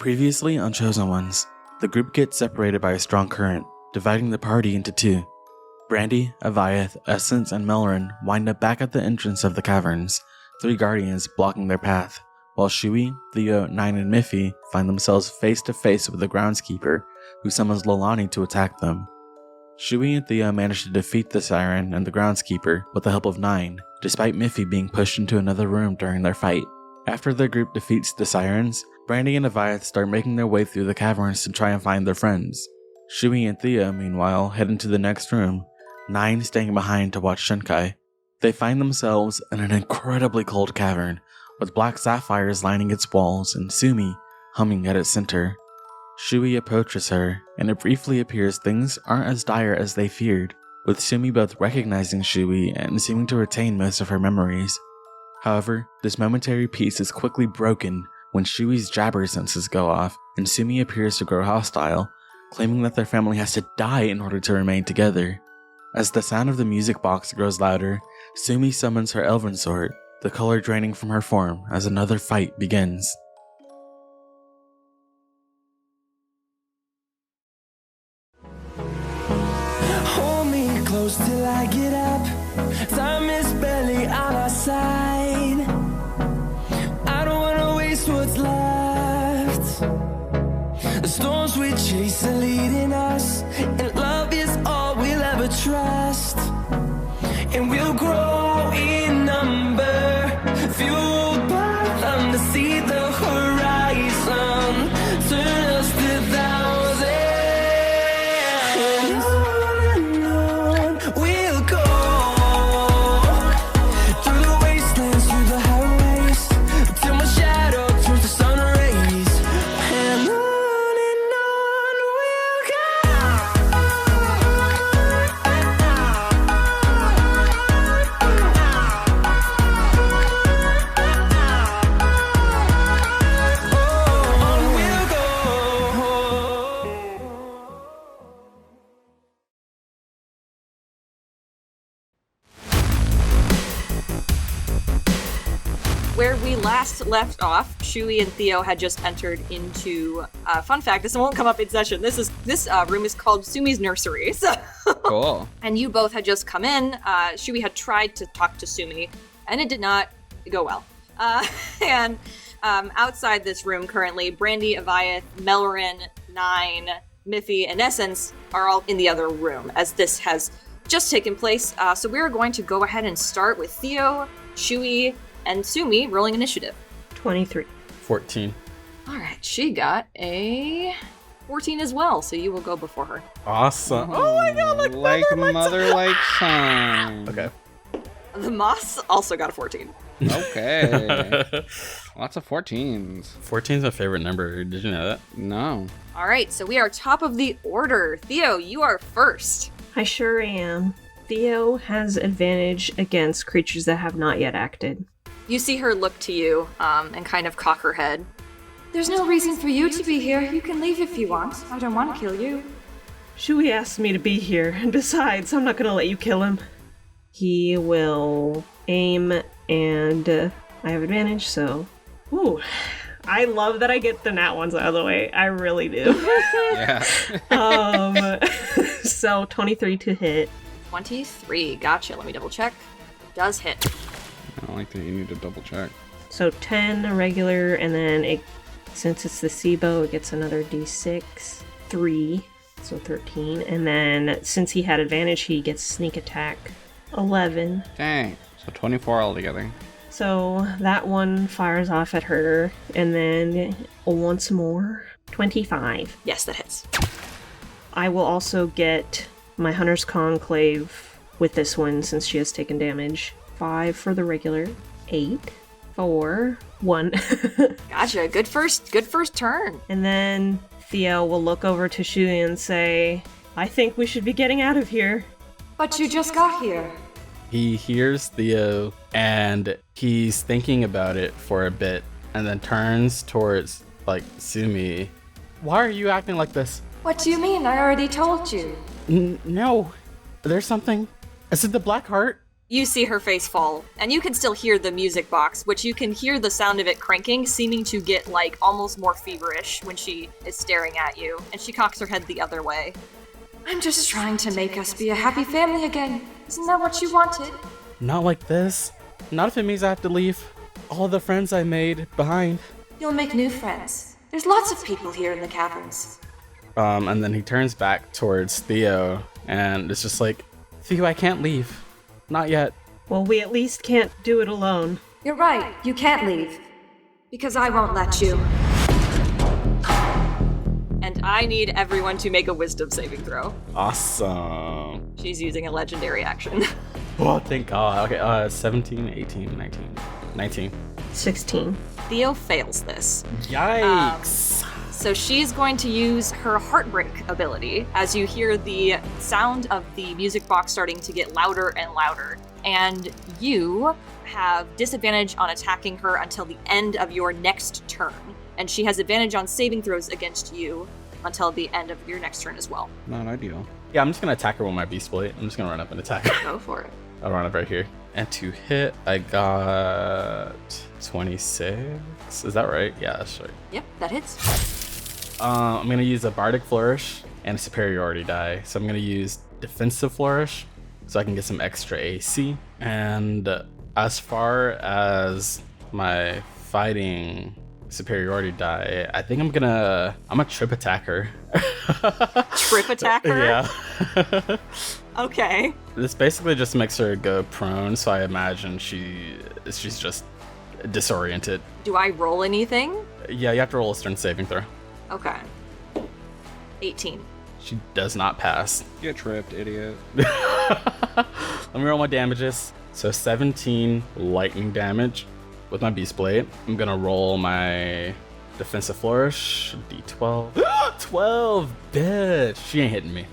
Previously on Chosen Ones, the group gets separated by a strong current, dividing the party into two. Brandy, Avayath, Essence, and Melrin wind up back at the entrance of the caverns, 3 guardians blocking their path, while Shui, Theo, Nine, and Miffy find themselves face to face with the groundskeeper, who summons Lolani to attack them. Shui and Theo manage to defeat the Siren and the groundskeeper with the help of Nine, despite Miffy being pushed into another room during their fight. After the group defeats the Sirens, Brandy and Avayath start making their way through the caverns to try and find their friends. Shui and Theo, meanwhile, head into the next room, Nine staying behind to watch Shinkai. They find themselves in an incredibly cold cavern, with black sapphires lining its walls and Sumi humming at its center. Shui approaches her, and it briefly appears things aren't as dire as they feared, with Sumi both recognizing Shui and seeming to retain most of her memories. However, this momentary peace is quickly broken when Shui's jabber senses go off, and Sumi appears to grow hostile, claiming that their family has to die in order to remain together. As the sound of the music box grows louder, Sumi summons her elven sword, the color draining from her form as another fight begins. Hold me close till I get up. Time is barely on our side. I don't wanna waste what's left. The storms we chase are leading us, and love is all we'll ever trust. And we'll grow in number, fueled by them to see the horizon, turn us to thousands. And on we'll go, through the wastelands, through the highways, till my shadow turns to sun rays. And on we'll go. On we'll go. Where we last left off, Shui and Theo had just entered into, fun fact, this won't come up in session, this room is called Sumi's Nursery. So Cool. and you both had just come in. Shui had tried to talk to Sumi, and it did not go well. And outside this room currently, Brandy, Avayath, Melrin, Nine, Miffy, and Essence are all in the other room, as this has just taken place. So we're going to go ahead and start with Theo, Shui, and Sumi rolling initiative. 23. 14. All right, she got a 14 as well, so you will go before her. Awesome. Oh my god, like mother, like son. Okay. The Moss also got a 14. Okay. Lots of 14s. 14's my favorite number. Did you know that? No. All right, so we are top of the order. Theo, you are first. I sure am. Theo has advantage against creatures that have not yet acted. You see her look to you and kind of cock her head. There's no reason for you to be here. You can leave if you want. I don't want to kill you. Shui asked me to be here, and besides, I'm not gonna let you kill him. He will aim, and I have advantage, so... Ooh, I love that I get the nat ones out of the way. I really do. Yeah. So 23 to hit. 23, gotcha. Let me double check. Does hit. I don't like that you need to double check. So 10 a regular, and then since it's the SIBO, it gets another d6. 3, so 13. And then since he had advantage, he gets sneak attack. 11. Dang. So 24 altogether. So that one fires off at her, and then once more, 25. Yes, that hits. I will also get my Hunter's Conclave with this one since she has taken damage. 5 for the regular, 8, 4, 1. Gotcha. Good first turn. And then Theo will look over to Shui and say, I think we should be getting out of here. But you just got here. He hears Theo, and he's thinking about it for a bit, and then turns towards, Sumi. Why are you acting like this? What do you mean? I already told you. No. There's something. Is it the Black Heart? You see her face fall, and you can still hear the music box, which you can hear the sound of it cranking, seeming to get, like, almost more feverish when she is staring at you, and she cocks her head the other way. I'm just trying to make us be a happy family again. Isn't that what you wanted? Not like this. Not if it means I have to leave all the friends I made behind. You'll make new friends. There's lots of people here in the caverns. And then he turns back towards Theo, and it's just like, Theo, I can't leave. Not yet. Well, we at least can't do it alone. You're right, you can't leave. Because I won't let you. And I need everyone to make a wisdom saving throw. Awesome. She's using a legendary action. Oh, thank God. Okay, 17, 18, 19. 19. 16. Theo fails this. Yikes. So she's going to use her Heartbreak ability as you hear the sound of the music box starting to get louder and louder. And you have disadvantage on attacking her until the end of your next turn. And she has advantage on saving throws against you until the end of your next turn as well. Not ideal. Yeah, I'm just going to attack her with my Beast Blade. I'm just going to run up and attack her. Go for it. I'll run up right here. And to hit, I got 26. Is that right? Yeah, that's right. Yep, that hits. I'm going to use a Bardic Flourish and a Superiority die. So I'm going to use Defensive Flourish so I can get some extra AC. And as far as my fighting superiority die, I think I'm a trip attack her. Trip attack her? Yeah. Okay. This basically just makes her go prone, so I imagine she's just disoriented. Do I roll anything? Yeah, you have to roll a strength saving throw. Okay. 18. She does not pass. Get tripped, idiot. Let me roll my damages. So 17 lightning damage with my Beast Blade. I'm gonna roll my defensive flourish, D12. 12, bitch. She ain't hitting me.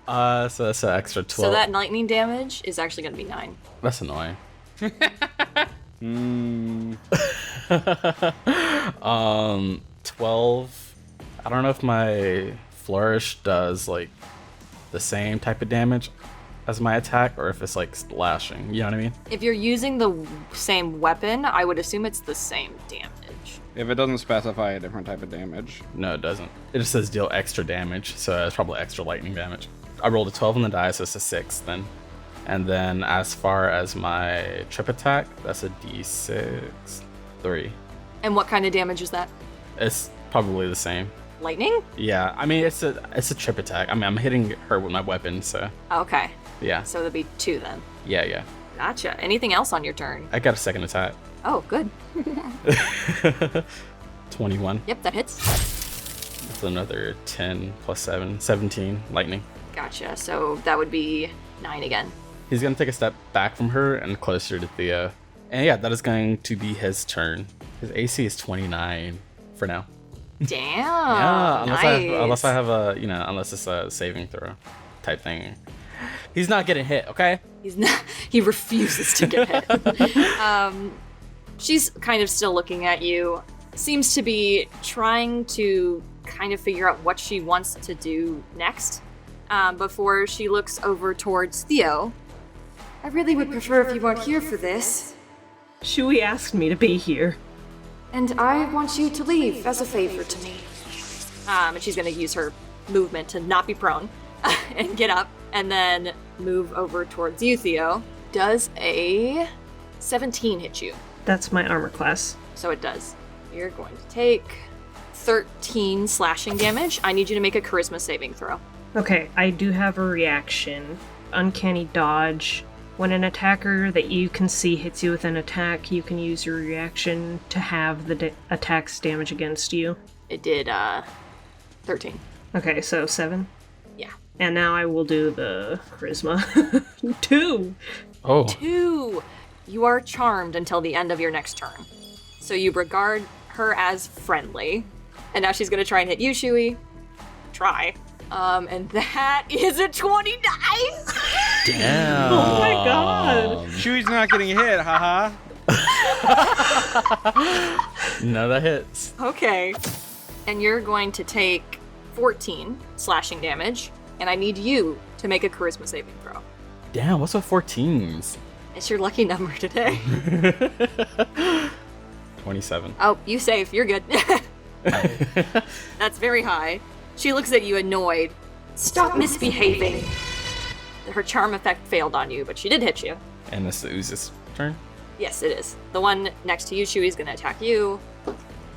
So that's an extra 12. So that lightning damage is actually going to be 9. That's annoying. 12. I don't know if my flourish does like the same type of damage as my attack or if it's like slashing. You know what I mean? If you're using the same weapon, I would assume it's the same damage. If it doesn't specify a different type of damage. No, it doesn't. It just says deal extra damage, so it's probably extra lightning damage. I rolled a 12 on the die, so it's a 6 then. And then as far as my trip attack, that's a D6, 3. And what kind of damage is that? It's probably the same. Lightning? Yeah, I mean it's a trip attack. I mean I'm hitting her with my weapon, so Okay. yeah. So that'd be 2 then. Yeah. Gotcha. Anything else on your turn? I got a second attack. Oh, good. 21. Yep, that hits. That's another 10 plus 7, 17 lightning. Gotcha. So that would be 9 again. He's gonna take a step back from her and closer to Theo. And yeah, that is going to be his turn. His AC is 29 for now. Damn. Yeah, unless nice. I have a, unless it's a saving throw type thing. He's not getting hit, okay? He's not. He refuses to get hit. She's kind of still looking at you. Seems to be trying to kind of figure out what she wants to do next. Before she looks over towards Theo. I really would prefer if you weren't here for this. Shui asked me to be here. And I want you to leave as a favor to me. And she's going to use her movement to not be prone and get up and then move over towards you, Theo. Does a 17 hit you? That's my armor class. So it does. You're going to take 13 slashing damage. I need you to make a charisma saving throw. Okay, I do have a reaction. Uncanny dodge. When an attacker that you can see hits you with an attack, you can use your reaction to have the attack's damage against you. It did 13. Okay, so 7. Yeah. And now I will do the charisma. 2! Oh. 2! You are charmed until the end of your next turn. So you regard her as friendly. And now she's going to try and hit you, Shui. Try. And that is a 29! Damn. Oh my god! Shui's not getting hit, haha. No, that hits. Okay. And you're going to take 14 slashing damage. and I need you to make a charisma saving throw. Damn, what's with 14s? It's your lucky number today. 27. Oh, you save. You're good. That's very high. She looks at you annoyed. Stop misbehaving. Her charm effect failed on you, but she did hit you. And it's the Ooze's turn? Yes, it is. The one next to you, Shui, is going to attack you.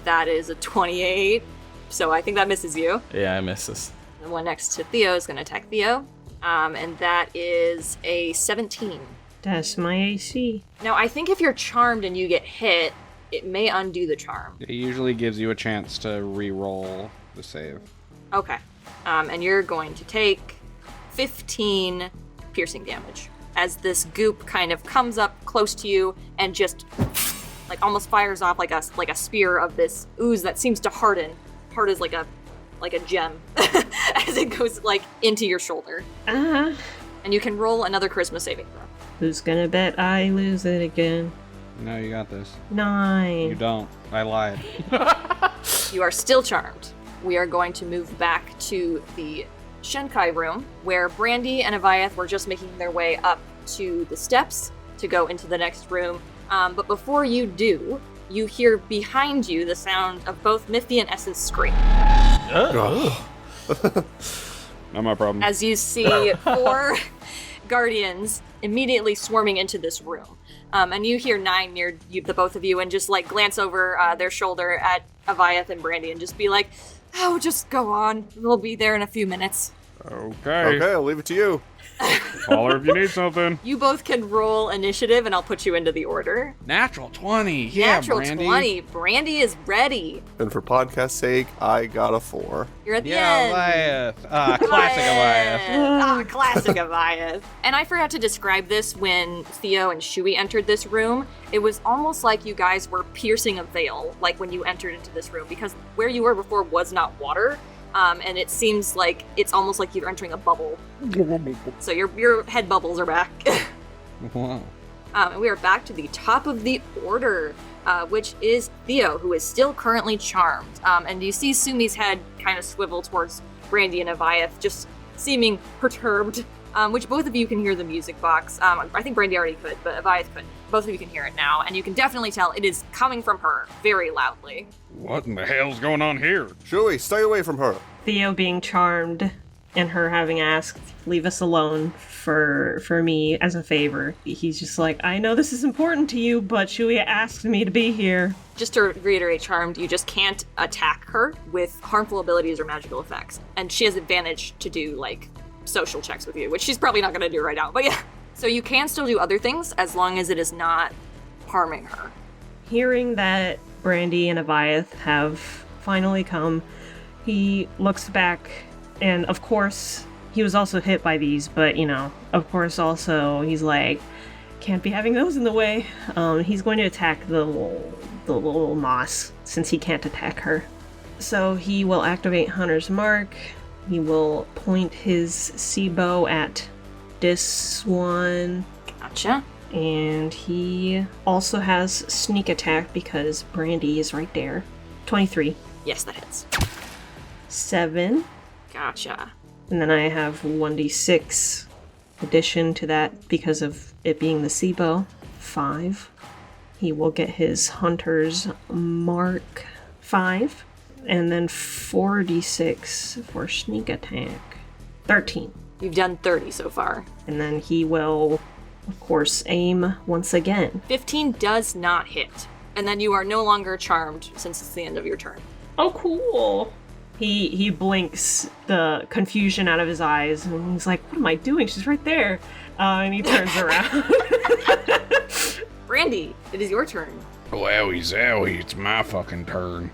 That is a 28, so I think that misses you. Yeah, I miss this. The one next to Theo is going to attack Theo, and that is a 17. That's my AC. Now, I think if you're charmed and you get hit, it may undo the charm. It usually gives you a chance to re-roll the save. Okay. And you're going to take 15 piercing damage as this goop kind of comes up close to you and just like almost fires off like a spear of this ooze that seems to harden. Hard as like a gem as it goes like into your shoulder. Uh-huh. And you can roll another charisma saving throw. Who's gonna bet I lose it again? No, you got this. 9. You don't. I lied. You are still charmed. We are going to move back to the Shenkai room, where Brandy and Avayath were just making their way up to the steps to go into the next room. But before you do, you hear behind you the sound of both Miffy and Essence scream. Not my problem. As you see 4 guardians immediately swarming into this room. And you hear 9 near you, the both of you, and just like glance over their shoulder at Avayath and Brandy and just be like, oh, just go on. We'll be there in a few minutes. Okay. Okay, I'll leave it to you. Holler if you need something. You both can roll initiative, and I'll put you into the order. Natural 20. Yeah, Natural Brandy. 20. Brandy is ready. And for podcast sake, I got a 4. You're at the Yeah, end. Avayath. Classic Avayath. Classic Avayath. And I forgot to describe this when Theo and Shui entered this room. It was almost like you guys were piercing a veil, like when you entered into this room, because where you were before was not water. And it seems like it's almost like you're entering a bubble. So your head bubbles are back. Wow. And we are back to the top of the order, which is Theo, who is still currently charmed. And you see Sumi's head kind of swivel towards Brandy and Avayath, just seeming perturbed, which both of you can hear the music box. I think Brandy already could, but Avayath couldn't. Both of you can hear it now, and you can definitely tell it is coming from her very loudly. What in the hell's going on here? Shui, stay away from her. Theo being charmed and her having asked, leave us alone for me as a favor. He's just like, I know this is important to you, but Shui asked me to be here. Just to reiterate, charmed, you just can't attack her with harmful abilities or magical effects. And she has advantage to do, like, social checks with you, which she's probably not going to do right now, but yeah. So you can still do other things as long as it is not harming her. Hearing that Brandy and Avayath have finally come, he looks back, and of course, he was also hit by these, but, of course also, he's like, can't be having those in the way. He's going to attack the little moss, since he can't attack her. So he will activate Hunter's Mark. He will point his sea bow at this one. Gotcha. And he also has sneak attack because Brandy is right there. 23. Yes, that hits. 7. Gotcha. And then I have 1d6 addition to that because of it being the sea bow. 5. He will get his Hunter's Mark. 5. And then 4d6 for sneak attack. 13. You've done 30 so far. And then he will, of course, aim once again. 15 does not hit. And then you are no longer charmed since it's the end of your turn. Oh, cool. He blinks the confusion out of his eyes, and he's like, what am I doing? She's right there. And he turns around. Brandy, it is your turn. Wowie zowie, it's my fucking turn.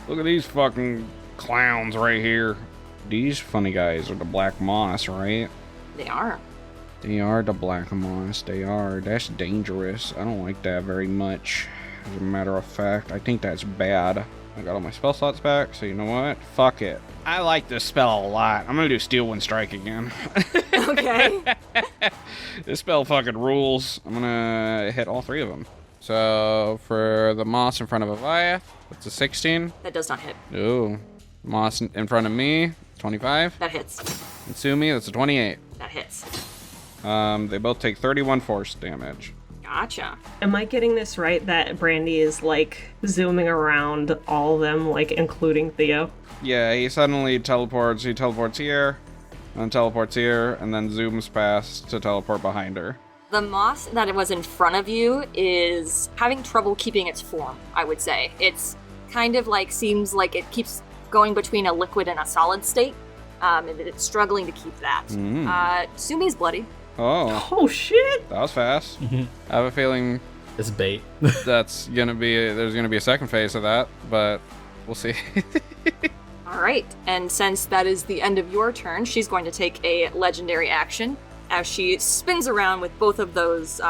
Look at these fucking clowns right here. These funny guys are the black moss, right? They are. They are the black moss, they are. That's dangerous. I don't like that very much. As a matter of fact, I think that's bad. I got all my spell slots back, so you know what? Fuck it. I like this spell a lot. I'm gonna do Steel Wind Strike again. Okay. This spell fucking rules. I'm gonna hit all 3 of them. So, for the moss in front of Avayath, that's a 16. That does not hit. Ooh. Moss in front of me, 25. That hits. And Sumi, that's a 28. That hits. They both take 31 force damage. Gotcha. Am I getting this right that Brandy is like zooming around all of them, like including Theo? Yeah, he suddenly teleports. He teleports here, and then teleports here, and then zooms past to teleport behind her. The moss that was in front of you is having trouble keeping its form, I would say. It's kind of like, seems like it keeps going between a liquid and a solid state, and it's struggling to keep that. Sumi's bloody. Oh shit! That was fast. I have a feeling It's bait. there's gonna be a second phase of that, but we'll see. All right, and since that is the end of your turn, she's going to take a legendary action as she spins around with both of those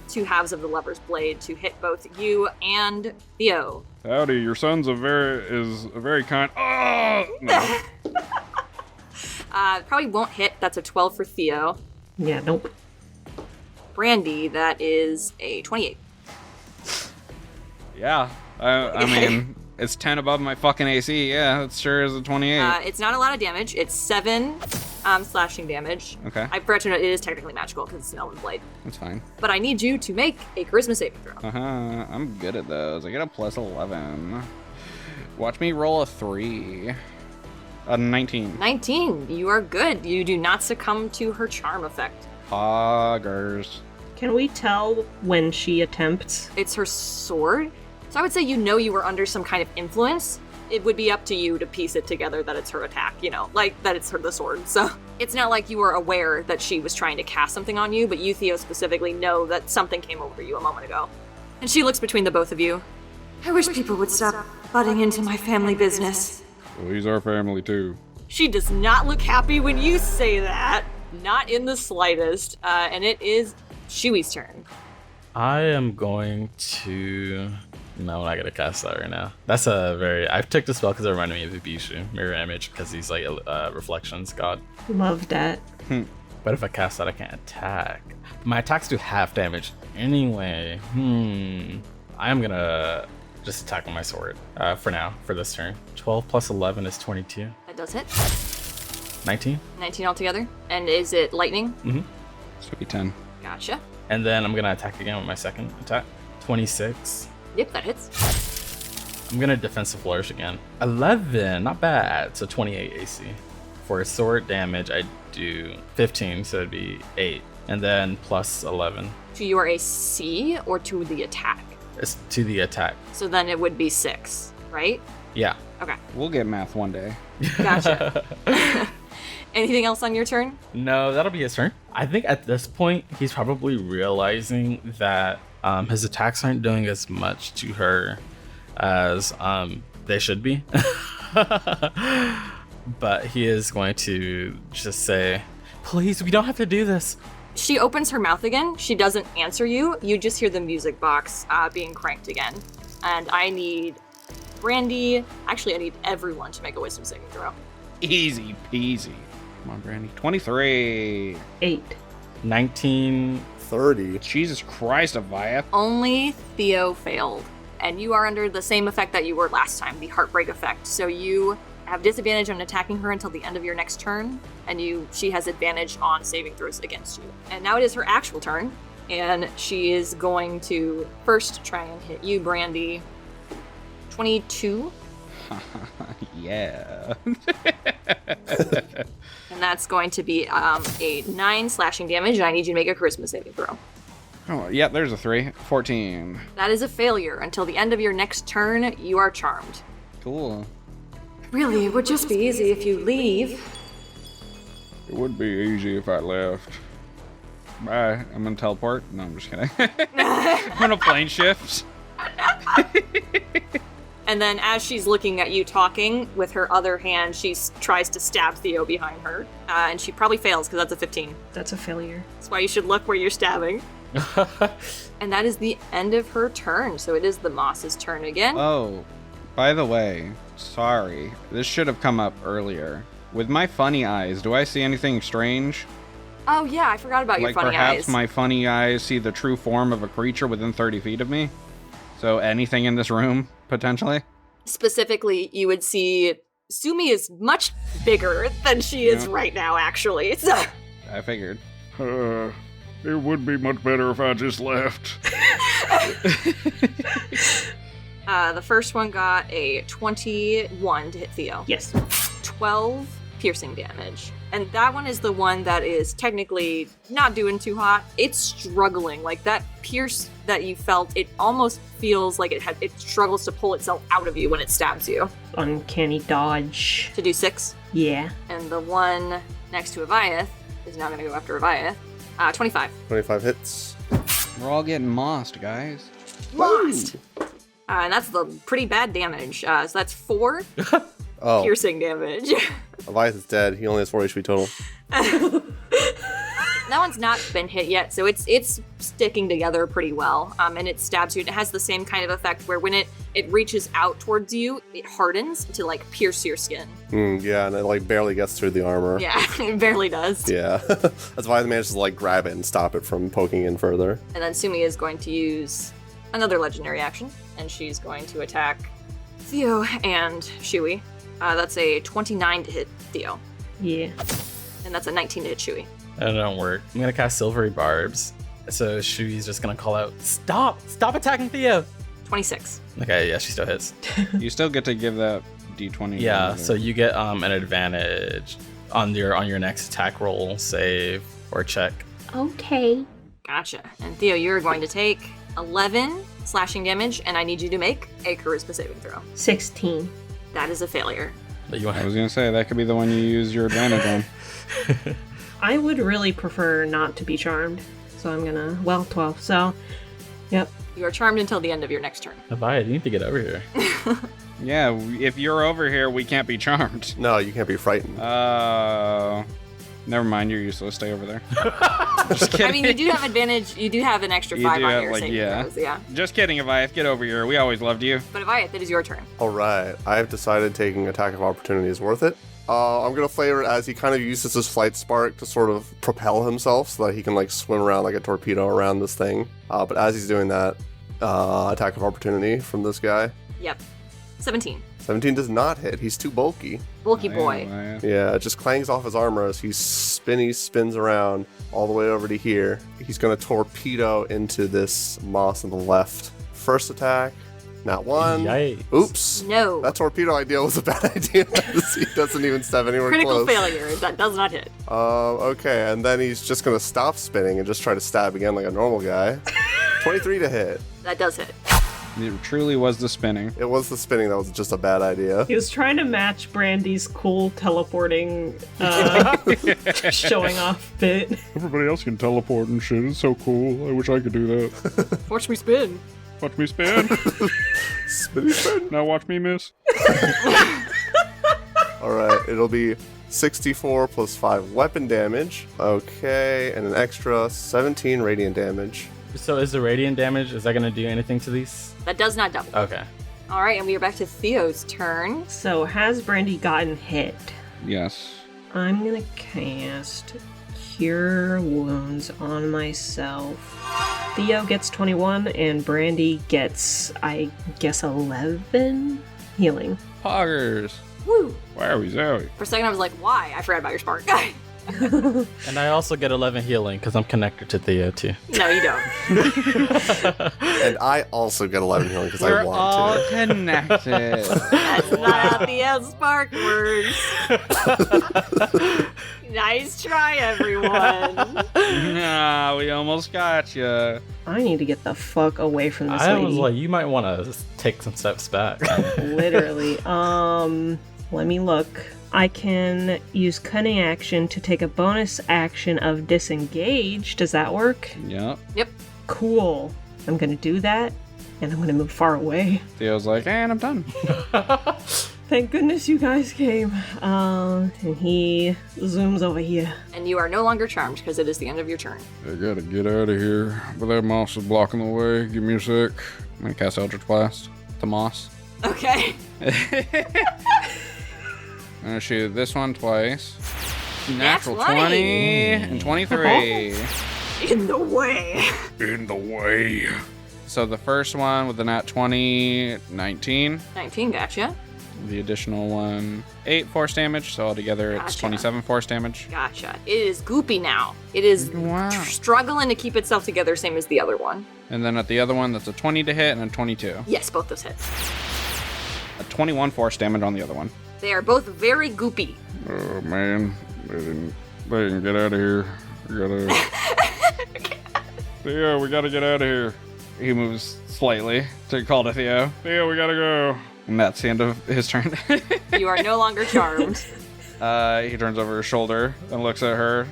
two halves of the lever's blade to hit both you and Theo. Howdy, your son's a very kind. Oh no. Probably won't hit. That's a 12 for Theo. Yeah, nope. Brandy, that is a 28. Yeah, I mean, it's 10 above my fucking AC. Yeah, it sure is a 28. It's not a lot of damage. It's 7 slashing damage. Okay. I forgot to note it is technically magical because it's an elven blade. That's fine. But I need you to make a charisma saving throw. I'm good at those. I get a plus 11. Watch me roll a 3. A 19. 19. You are good. You do not succumb to her charm effect. Poggers. Can we tell when she attempts? It's her sword. So I would say you were under some kind of influence. It would be up to you to piece it together that it's her attack, like that it's the sword. So it's not like you were aware that she was trying to cast something on you, but you, Theo, specifically know that something came over you a moment ago. And she looks between the both of you. I wish people would stop butting into my family business. Well, he's our family too. She does not look happy when you say that. Not in the slightest. And it is Shui's turn. I am going to... No, I'm not going to cast that right now. That's I took the spell because it reminded me of Ibishu, Mirror Image, because he's like a reflections god. Love that. But if I cast that, I can't attack. My attacks do half damage anyway. I am going to just attack with my sword for now, for this turn. 12 plus 11 is 22. That does hit. 19. 19 altogether. And is it lightning? Mm-hmm. Sweet 10. Gotcha. And then I'm going to attack again with my second attack. 26. Yep, that hits. I'm going to defensive flourish again. 11, not bad. So 28 AC. For sword damage, I do 15, so it'd be 8. And then plus 11. To your AC or to the attack? It's to the attack. So then it would be 6, right? Yeah. Okay. We'll get math one day. Gotcha. Anything else on your turn? No, that'll be his turn. I think at this point, he's probably realizing that his attacks aren't doing as much to her as they should be. But he is going to just say, please, we don't have to do this. She opens her mouth again. She doesn't answer you. You just hear the music box being cranked again. And I need Brandy. Actually, I need everyone to make a wisdom saving throw. Easy peasy. Come on, Brandy. 23. 8. 19. 30. Jesus Christ, Avayath. Only Theo failed. And you are under the same effect that you were last time, the heartbreak effect. So you have disadvantage on attacking her until the end of your next turn, and she has advantage on saving throws against you. And now it is her actual turn, and she is going to first try and hit you, Brandy. 22. Yeah. And that's going to be a 9 slashing damage, and I need you to make a charisma saving throw. Oh, yeah, there's a 3. 14. That is a failure. Until the end of your next turn, you are charmed. Cool. Really, it would just be easy if you leave. It would be easy if I left. Bye. I'm gonna teleport. No, I'm just kidding. I'm gonna plane shift. And then as she's looking at you talking, with her other hand, she tries to stab Theo behind her. And she probably fails because that's a 15. That's a failure. That's why you should look where you're stabbing. And that is the end of her turn. So it is the Moss's turn again. Oh, by the way, sorry. This should have come up earlier. With my funny eyes, do I see anything strange? Oh yeah, I forgot about your Like funny perhaps eyes. my funny eyes see the true form of a creature within 30 feet of me? So anything in this room, potentially? Specifically, you would see Sumi is much bigger than she is right now, actually. So I figured. It would be much better if I just left. the first one got a 21 to hit Theo. Yes. 12 piercing damage. And that one is the one that is technically not doing too hot. It's struggling. Like that pierce that you felt, it almost feels like it struggles to pull itself out of you when it stabs you. Uncanny dodge. To do 6. Yeah. And the one next to Avayath is now going to go after Avayath. 25. 25 hits. We're all getting mossed, guys. Lost! And that's the pretty bad damage. So that's 4 Oh, piercing damage. Avayath is dead. He only has 4 HP total. That one's not been hit yet, so it's sticking together pretty well. And it stabs you. It has the same kind of effect where when it reaches out towards you, it hardens to like pierce your skin. Yeah, and it like barely gets through the armor. Yeah, it barely does. Yeah. That's why the manages to like grab it and stop it from poking in further. And then Sumi is going to use another legendary action, and she's going to attack Theo and Shui. That's a 29 to hit Theo. Yeah. And that's a 19 to hit Shui. That don't work. I'm gonna cast Silvery Barbs. So Shui's just gonna call out, Stop attacking Theo! 26. Okay, yeah, she still hits. You still get to give that D20. Yeah, so you get an advantage on your next attack roll, save, or check. Okay. Gotcha. And Theo, you're going to take 11 slashing damage, and I need you to make a charisma saving throw. 16. That is a failure. But you want I was gonna say that could be the one you use your advantage on. I would really prefer not to be charmed. So I'm gonna, 12. So, yep. You are charmed until the end of your next turn. Avayath, you need to get over here. Yeah, if you're over here, we can't be charmed. No, you can't be frightened. Never mind, you're useless. Stay over there. Just kidding. I mean, you do have advantage. You do have an extra 5 on your saving throws, yeah. Just kidding, Avayath. Get over here. We always loved you. But Avayath, it is your turn. All right, I've decided taking attack of opportunity is worth it. I'm gonna flavor it as he kind of uses his flight spark to sort of propel himself so that he can like swim around like a torpedo around this thing. But as he's doing that, attack of opportunity from this guy. Yep. 17. 17 does not hit. He's too bulky. Bulky boy. Avayath. Yeah, it just clangs off his armor as he spins around all the way over to here. He's gonna torpedo into this moss on the left. First attack, not 1. Yikes. Oops. No. That torpedo idea was a bad idea. He doesn't even step anywhere Critical close. failure. That does not hit. Okay, and then he's just gonna stop spinning and just try to stab again like a normal guy. 23 to hit. That does hit. It truly was the spinning. It was the spinning that was just a bad idea. He was trying to match Brandy's cool teleporting, showing off bit. Everybody else can teleport and shit. It's so cool. I wish I could do that. Watch me spin. Watch me spin. Spin. Now watch me miss. Alright, it'll be 64 plus 5 weapon damage. Okay, and an extra 17 radiant damage. So is the radiant damage, is that going to do anything to these? That does not double. Okay. All right, and we are back to Theo's turn. So has Brandy gotten hit? Yes. I'm gonna cast Cure Wounds on myself. Theo gets 21 and Brandy gets, I guess, 11 healing. Poggers. Woo! Wowie zowie. For a second, I was like, why? I forgot about your spark. And I also get 11 healing because I'm connected to Theo too. No, you don't. And I also get 11 healing because I We're want all to. connected. That's not how Theo's spark works. Nice try, everyone. Nah, we almost got you. I need to get the fuck away from this I lady. was like, you might want to take some steps back. Literally. Let me look. I can use cunning action to take a bonus action of disengage. Does that work? Yep. Yep. Cool. I'm gonna do that, and I'm gonna move far away. Theo's like, and I'm done. Thank goodness you guys came. And he zooms over here. And you are no longer charmed because it is the end of your turn. I gotta get out of here. But that moss is blocking the way. Give me a sec. I'm gonna cast Eldritch Blast. The moss. Okay. I'm gonna shoot this one twice. Natural 20. 20 and 23. In the way. In the way. So the first one with the nat 20, 19. 19, gotcha. The additional one, 8 force damage, so altogether it's Gotcha. 27 force damage. Gotcha. It is goopy now. It is struggling to keep itself together, same as the other one. And then at the other one, that's a 20 to hit and a 22. Yes, both those hit. A 21 force damage on the other one. They are both very goopy. Oh man, they didn't get out of here. We gotta. Theo, we gotta get out of here. He moves slightly to call to Theo. Theo, we gotta go. And that's the end of his turn. You are no longer charmed. He turns over his shoulder and looks at her.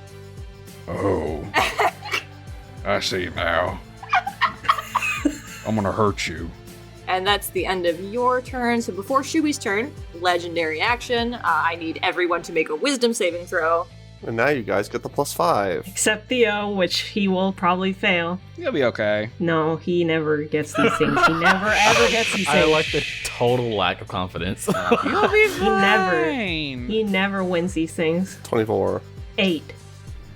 Oh, I see now. I'm gonna hurt you. And that's the end of your turn. So before Shui's turn, legendary action. I need everyone to make a wisdom saving throw. And now you guys get the +5. Except Theo, which he will probably fail. He'll be okay. No, he never gets these things. He never ever gets these I things. like the total lack of confidence. He'll be fine. He never wins these things. 24. 8.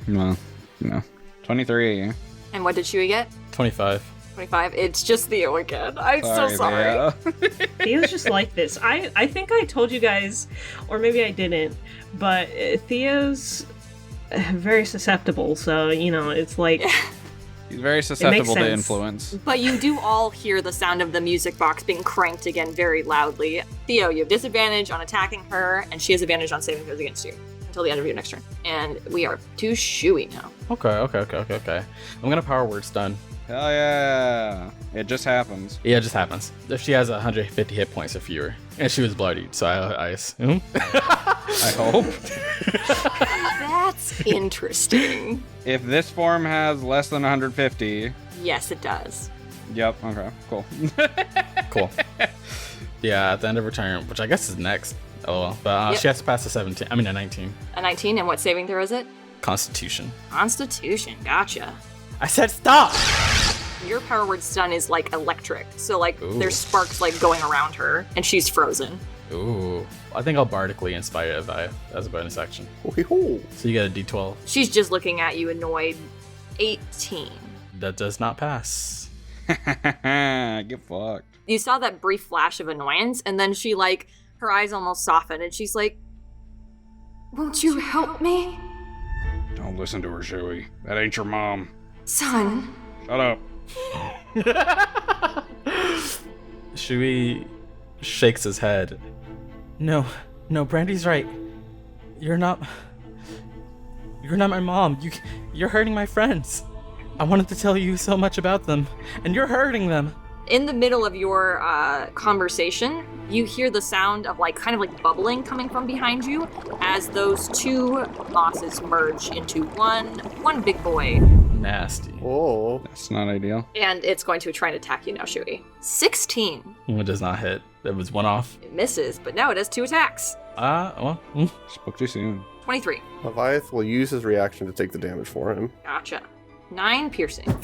Well, no. 23. And what did Shui get? 25. 25. It's just Theo again. I'm so sorry. Theo. Theo's just like this. I think I told you guys, or maybe I didn't, but Theo's very susceptible, so, you know, it's like... He's very susceptible to sense. influence. But you do all hear the sound of the music box being cranked again very loudly. Theo, you have disadvantage on attacking her, and she has advantage on saving throws against you until the end of your next turn. And we are to Shui now. Okay. I'm gonna power word stun. Hell yeah. It just happens. Yeah, it just happens. If she has 150 hit points or fewer. And she was bloodied, so I assume. I hope. That's interesting. If this form has less than 150. Yes, it does. Yep, okay, cool. Cool. Yeah, at the end of her turn, which I guess is next. Oh well. But Yep. she has to pass a 19. A 19, and what saving throw is it? Constitution. Constitution, gotcha. I said stop! Your power word stun is like electric, so like Ooh. there's sparks like going around her, and she's frozen. Ooh. I think I'll bardically inspire Avayath as a bonus action. Wee-hoo. So you get a d12. She's just looking at you annoyed. 18. That does not pass. Get fucked. You saw that brief flash of annoyance, and then she like, her eyes almost soften, and she's like, Won't you help me? Don't listen to her, Shui. That ain't your mom. Son. Shut up. Shui shakes his head. No, Brandy's right. You're not my mom. You're hurting my friends. I wanted to tell you so much about them, and you're hurting them. in the middle of your conversation, you hear the sound of like kind of like bubbling coming from behind you as those two mosses merge into one big boy. Nasty. Oh. That's not ideal. And it's going to try and attack you now, Shui. 16. It does not hit. It was one off. It misses, but now it has 2 attacks. Spoke too soon. 23. Avayath will use his reaction to take the damage for him. Gotcha. 9 piercing.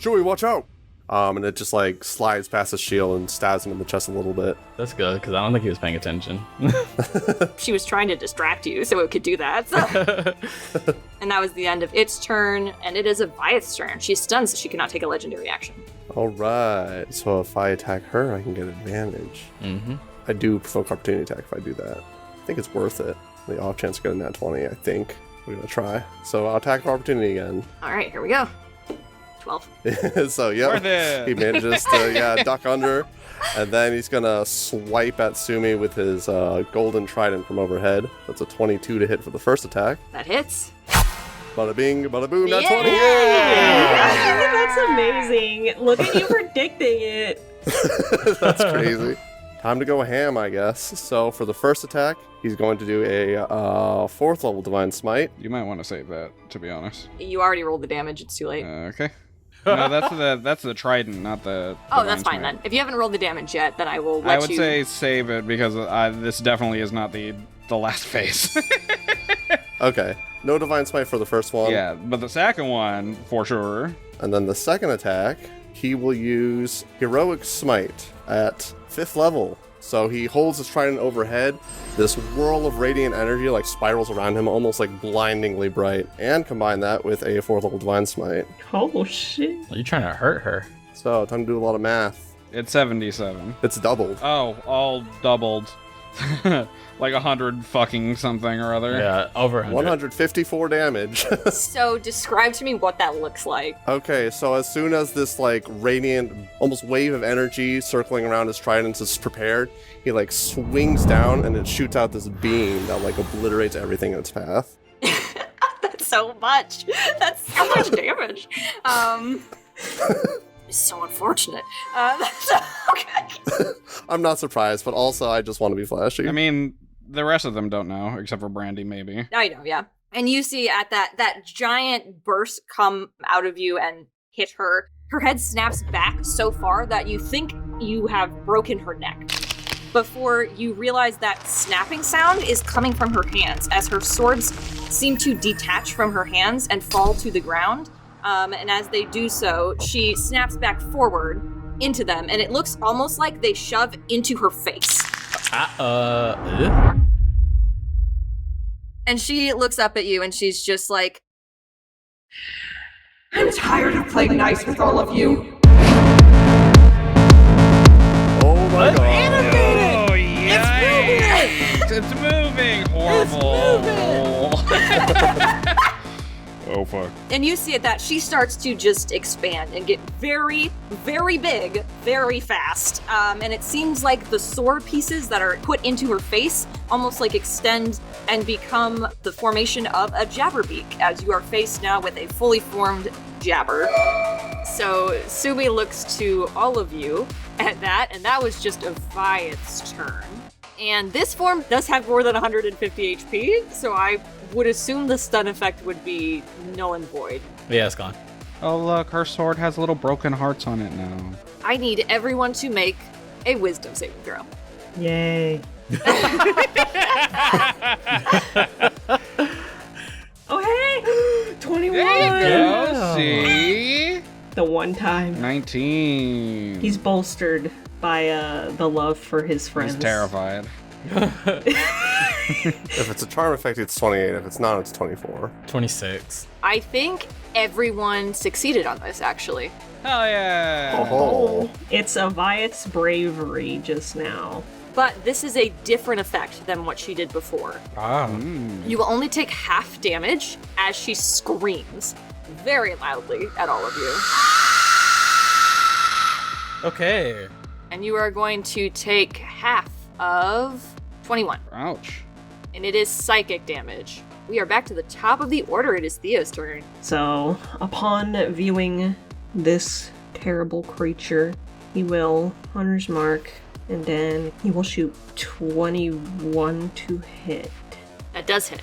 Shui, watch out! And it just like slides past his shield and stabs him in the chest a little bit. That's good, because I don't think he was paying attention. She was trying to distract you, so it could do that. So. And that was the end of its turn, and it is Avayath's turn. She's stunned, so she cannot take a legendary action. Alright, so if I attack her, I can get advantage. Mm-hmm. I do provoke opportunity attack if I do that. I think it's worth it. The off chance to get a nat 20, I think. We're gonna try. So I'll attack for opportunity again. Alright, here we go. 12. So, yeah, Worth it. he manages to duck under, and then he's gonna swipe at Sumi with his golden trident from overhead. That's a 22 to hit for the first attack. That hits. Bada bing, bada boom, nat 20! Yeah, that's amazing. Look at you predicting it. That's crazy. Time to go ham, I guess. So for the first attack, he's going to do a 4th level Divine Smite. You might want to save that, to be honest. You already rolled the damage, it's too late. Okay. No, that's the trident, not the. Oh, that's Divine fine Smite. then. If you haven't rolled the damage yet, then I will let I would you... say save it because this definitely is not the last phase. Okay. No Divine Smite for the first one. Yeah, but the second one, for sure. And then the second attack, he will use Heroic Smite at 5th level. So he holds his trident overhead. This whirl of radiant energy like spirals around him, almost like blindingly bright. And combine that with a 4th level Divine Smite. Oh, shit. Are you trying to hurt her? So time to do a lot of math. It's 77. It's doubled. Oh, all doubled. Like 100 fucking something or other. Yeah, over 100. 154 damage. So describe to me what that looks like. Okay, so as soon as this like radiant, almost wave of energy circling around his trident is prepared, he like swings down and it shoots out this beam that like obliterates everything in its path. That's so much. That's so much damage. It's so unfortunate. Okay. I'm not surprised, but also I just want to be flashy. I mean, the rest of them don't know, except for Brandy, maybe. I know, yeah. And you see at that giant burst come out of you and hit her. Her head snaps back so far that you think you have broken her neck. Before you realize that snapping sound is coming from her hands as her swords seem to detach from her hands and fall to the ground. And as they do so, she snaps back forward into them, and it looks almost like they shove into her face. And she looks up at you, and she's just like, I'm tired of playing nice with all of you. Oh my god. Oh, yeah! It's moving! Horrible! Oh, fuck. and you see at that she starts to just expand and get very, very big, very fast. And it seems like the sword pieces that are put into her face almost like extend and become the formation of a jabberbeak, as you are faced now with a fully formed jabber. So Sumi looks to all of you at that, and that was just Avayath's turn. And this form does have more than 150 HP, so I would assume the stun effect would be null and void. Yeah, it's gone. Oh, look, her sword has little broken hearts on it now. I need everyone to make a wisdom saving throw. Yay. Oh, hey! 21! There you go, see? The one time. 19. He's bolstered by the love for his friends. He's terrified. If it's a charm effect, it's 28. If it's not, it's 24. 26. I think everyone succeeded on this, actually. Hell yeah! Oh. It's Avayath's bravery just now. But this is a different effect than what she did before. Ah. You will only take half damage as she screams very loudly at all of you. Okay. And you are going to take half of 21. Ouch. And it is psychic damage. We are back to the top of the order. It is Theo's turn. So, upon viewing this terrible creature, he will Hunter's Mark, and then he will shoot 21 to hit. That does hit.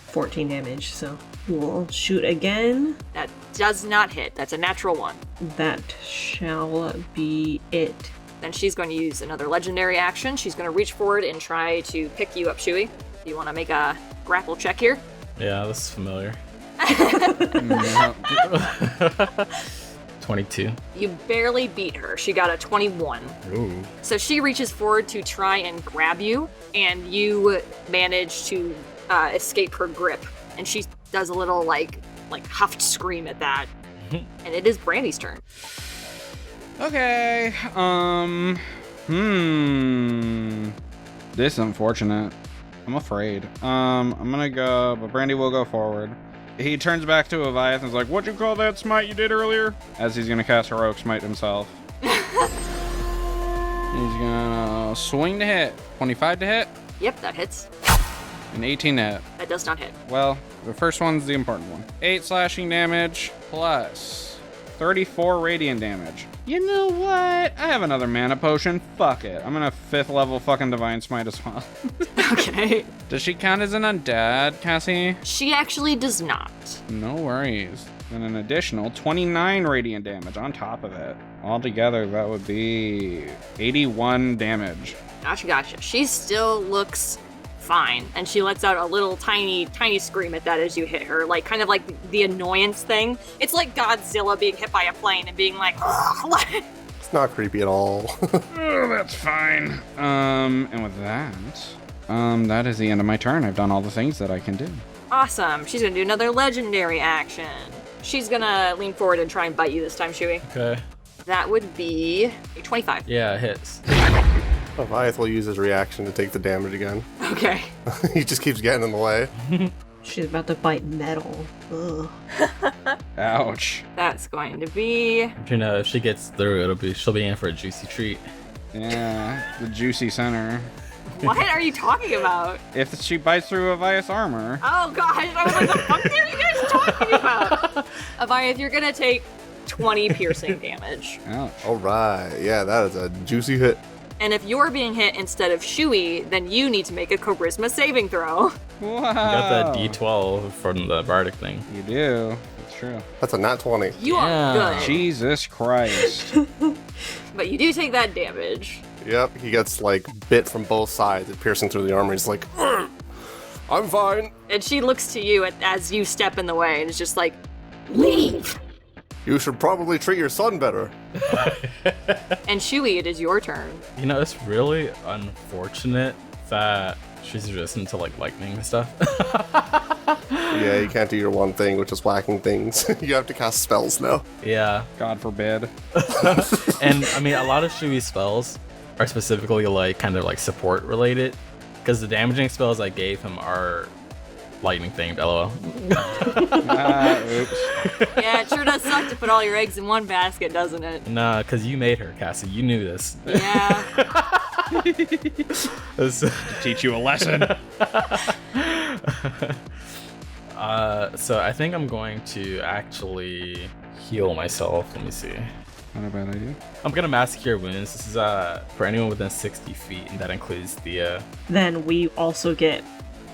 14 damage, so he will shoot again. That does not hit. That's a natural one. That shall be it. Then she's going to use another legendary action. She's going to reach forward and try to pick you up, Shui. You want to make a grapple check here? Yeah, this is familiar. 22. You barely beat her. She got a 21. Ooh. So she reaches forward to try and grab you, and you manage to escape her grip. And she does a little like huffed scream at that. And it is Brandy's turn. Okay, this is unfortunate. I'm afraid. I'm gonna go, but Brandy will go forward. He turns back to Avayath and is like, what'd you call that smite you did earlier? As he's gonna cast Heroic Smite himself. He's gonna swing to hit. 25 to hit, Yep, that hits. and 18 to hit. That does not hit. Well, the first one's the important one. 8 slashing damage plus 34 radiant damage. You know what? I have another mana potion. Fuck it. I'm gonna 5th level fucking Divine Smite as well. Okay. Does she count as an undead, Cassie? She actually does not. No worries. And an additional 29 radiant damage on top of it. Altogether, that would be 81 damage. Gotcha. She still looks fine, and she lets out a little tiny scream at that as you hit her, like kind of like the annoyance thing. It's like Godzilla being hit by a plane and being like, It's not creepy at all. Oh, that's fine. And with that, that is the end of my turn. I've done all the things that I can do. awesome. She's gonna do another legendary action. She's gonna lean forward and try and bite you this time, Shui. Okay. That would be a 25. Yeah, it hits. Avayath will use his reaction to take the damage again. Okay. He just keeps getting in the way. She's about to bite metal. Ugh. Ouch. That's going to be... You know, if she gets through, she'll be in for a juicy treat. Yeah, the juicy center. What are you talking about? If she bites through Avayath's armor. Oh gosh, I was like, the fuck are you guys talking about? Avayath, you're gonna take 20 piercing damage. Ouch. Alright, yeah, that is a juicy hit. And if you're being hit instead of Shui, then you need to make a charisma saving throw. Wow. You got the D12 from the bardic thing. You do. That's true. That's a nat 20. You are good. Jesus Christ. But you do take that damage. Yep, he gets like bit from both sides, piercing through the armor. He's like, "Ugh, I'm fine. And she looks to you as you step in the way and is just like, leave. You should probably treat your son better. And Shui, it is your turn. You know, it's really unfortunate that she's resistant to like lightning and stuff. Yeah, you can't do your one thing, which is whacking things. You have to cast spells now. Yeah. God forbid. And I mean, a lot of Shui's spells are specifically like kind of like support related, because the damaging spells I gave him are lightning themed. LOL. Oops. Yeah, it sure does suck to put all your eggs in one basket, doesn't it? Nah, because you made her, Cassie. You knew this. Yeah. Teach you a lesson. So I think I'm going to actually heal myself. Let me see. Not a bad idea. I'm gonna mass cure wounds. This is for anyone within 60 feet, and that includes the. Then we also get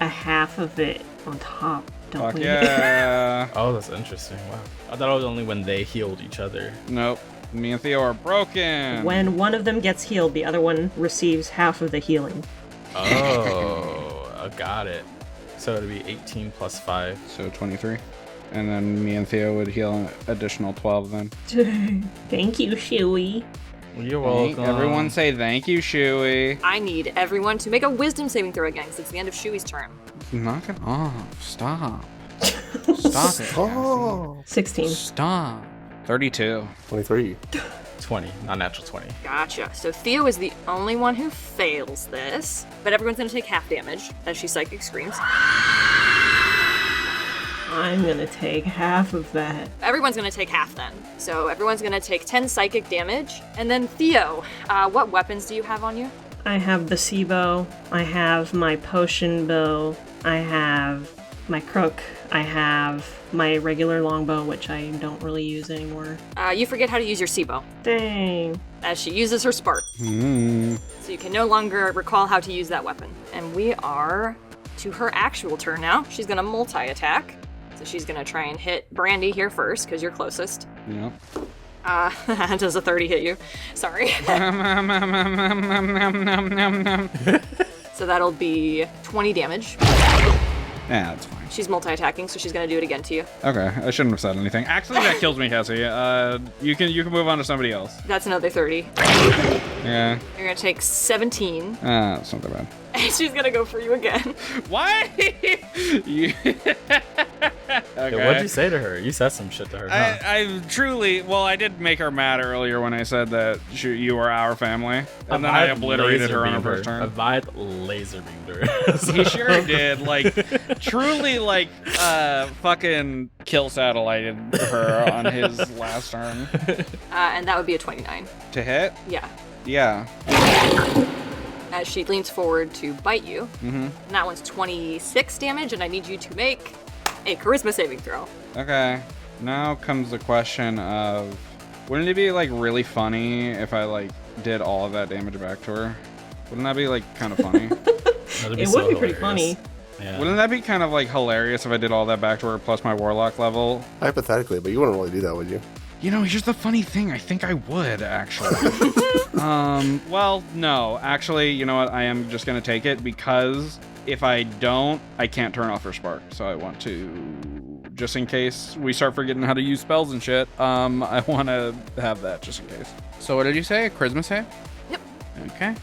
a half of it on top, don't Fuck we? yeah. Oh, that's interesting. Wow. I thought it was only when they healed each other. Nope. Me and Theo are broken. When one of them gets healed, the other one receives half of the healing. Oh, I got it. So it'd be 18 plus 5. So 23. And then me and Theo would heal an additional 12 then. Thank you, Shui. You're welcome. Everyone say thank you, Shui. I need everyone to make a wisdom saving throw again, because it's the end of Shui's turn. Knock it off. Stop. Stop it. Oh. 16. Stop. 32. 23. 20, not natural 20. Gotcha. So Theo is the only one who fails this, but everyone's gonna take half damage as she psychic screams. I'm gonna take half of that. Everyone's gonna take half then. So everyone's gonna take 10 psychic damage. And then Theo, what weapons do you have on you? I have the sea bow, I have my potion bow, I have my crook, I have my regular longbow, which I don't really use anymore. You forget how to use your Sibo, Dang. as she uses her spark. So you can no longer recall how to use that weapon. And we are to her actual turn now. She's gonna multi-attack. So she's gonna try and hit Brandy here first, because you're closest. Yep. Does a 30 hit you? Sorry. So that'll be 20 damage. Yeah, that's fine. She's multi-attacking, so she's gonna do it again to you. Okay, I shouldn't have said anything. Actually, that kills me, Cassie. You can move on to somebody else. That's another 30. Yeah. You're gonna take 17. That's not that bad. And she's gonna go for you again. Why? You... Okay. Yeah, what'd you say to her? You said some shit to her, huh? I truly, well, I did make her mad earlier when I said that you were our family, and then I obliterated her on her first turn. Avayath laser beamed her. He sure did, like, truly, like, fucking kill satellited her on his last turn. And that would be a 29. To hit? Yeah. Yeah. As she leans forward to bite you. Mm-hmm. And that one's 26 damage, and I need you to make a charisma saving throw. Okay. Now comes the question of, wouldn't it be, like, really funny if I, like, did all of that damage back to her? Wouldn't that be, like, kind of funny? It would be pretty funny. Yeah. Wouldn't that be kind of, like, hilarious if I did all that back to her plus my warlock level? Hypothetically, but you wouldn't really do that, would you? You know, here's the funny thing. I think I would, actually. Well, no. Actually, you know what? I am just going to take it because if I don't, I can't turn off her spark. So I want to, just in case we start forgetting how to use spells and shit, I want to have that just in case. So what did you say? A charisma save? Yep. Okay.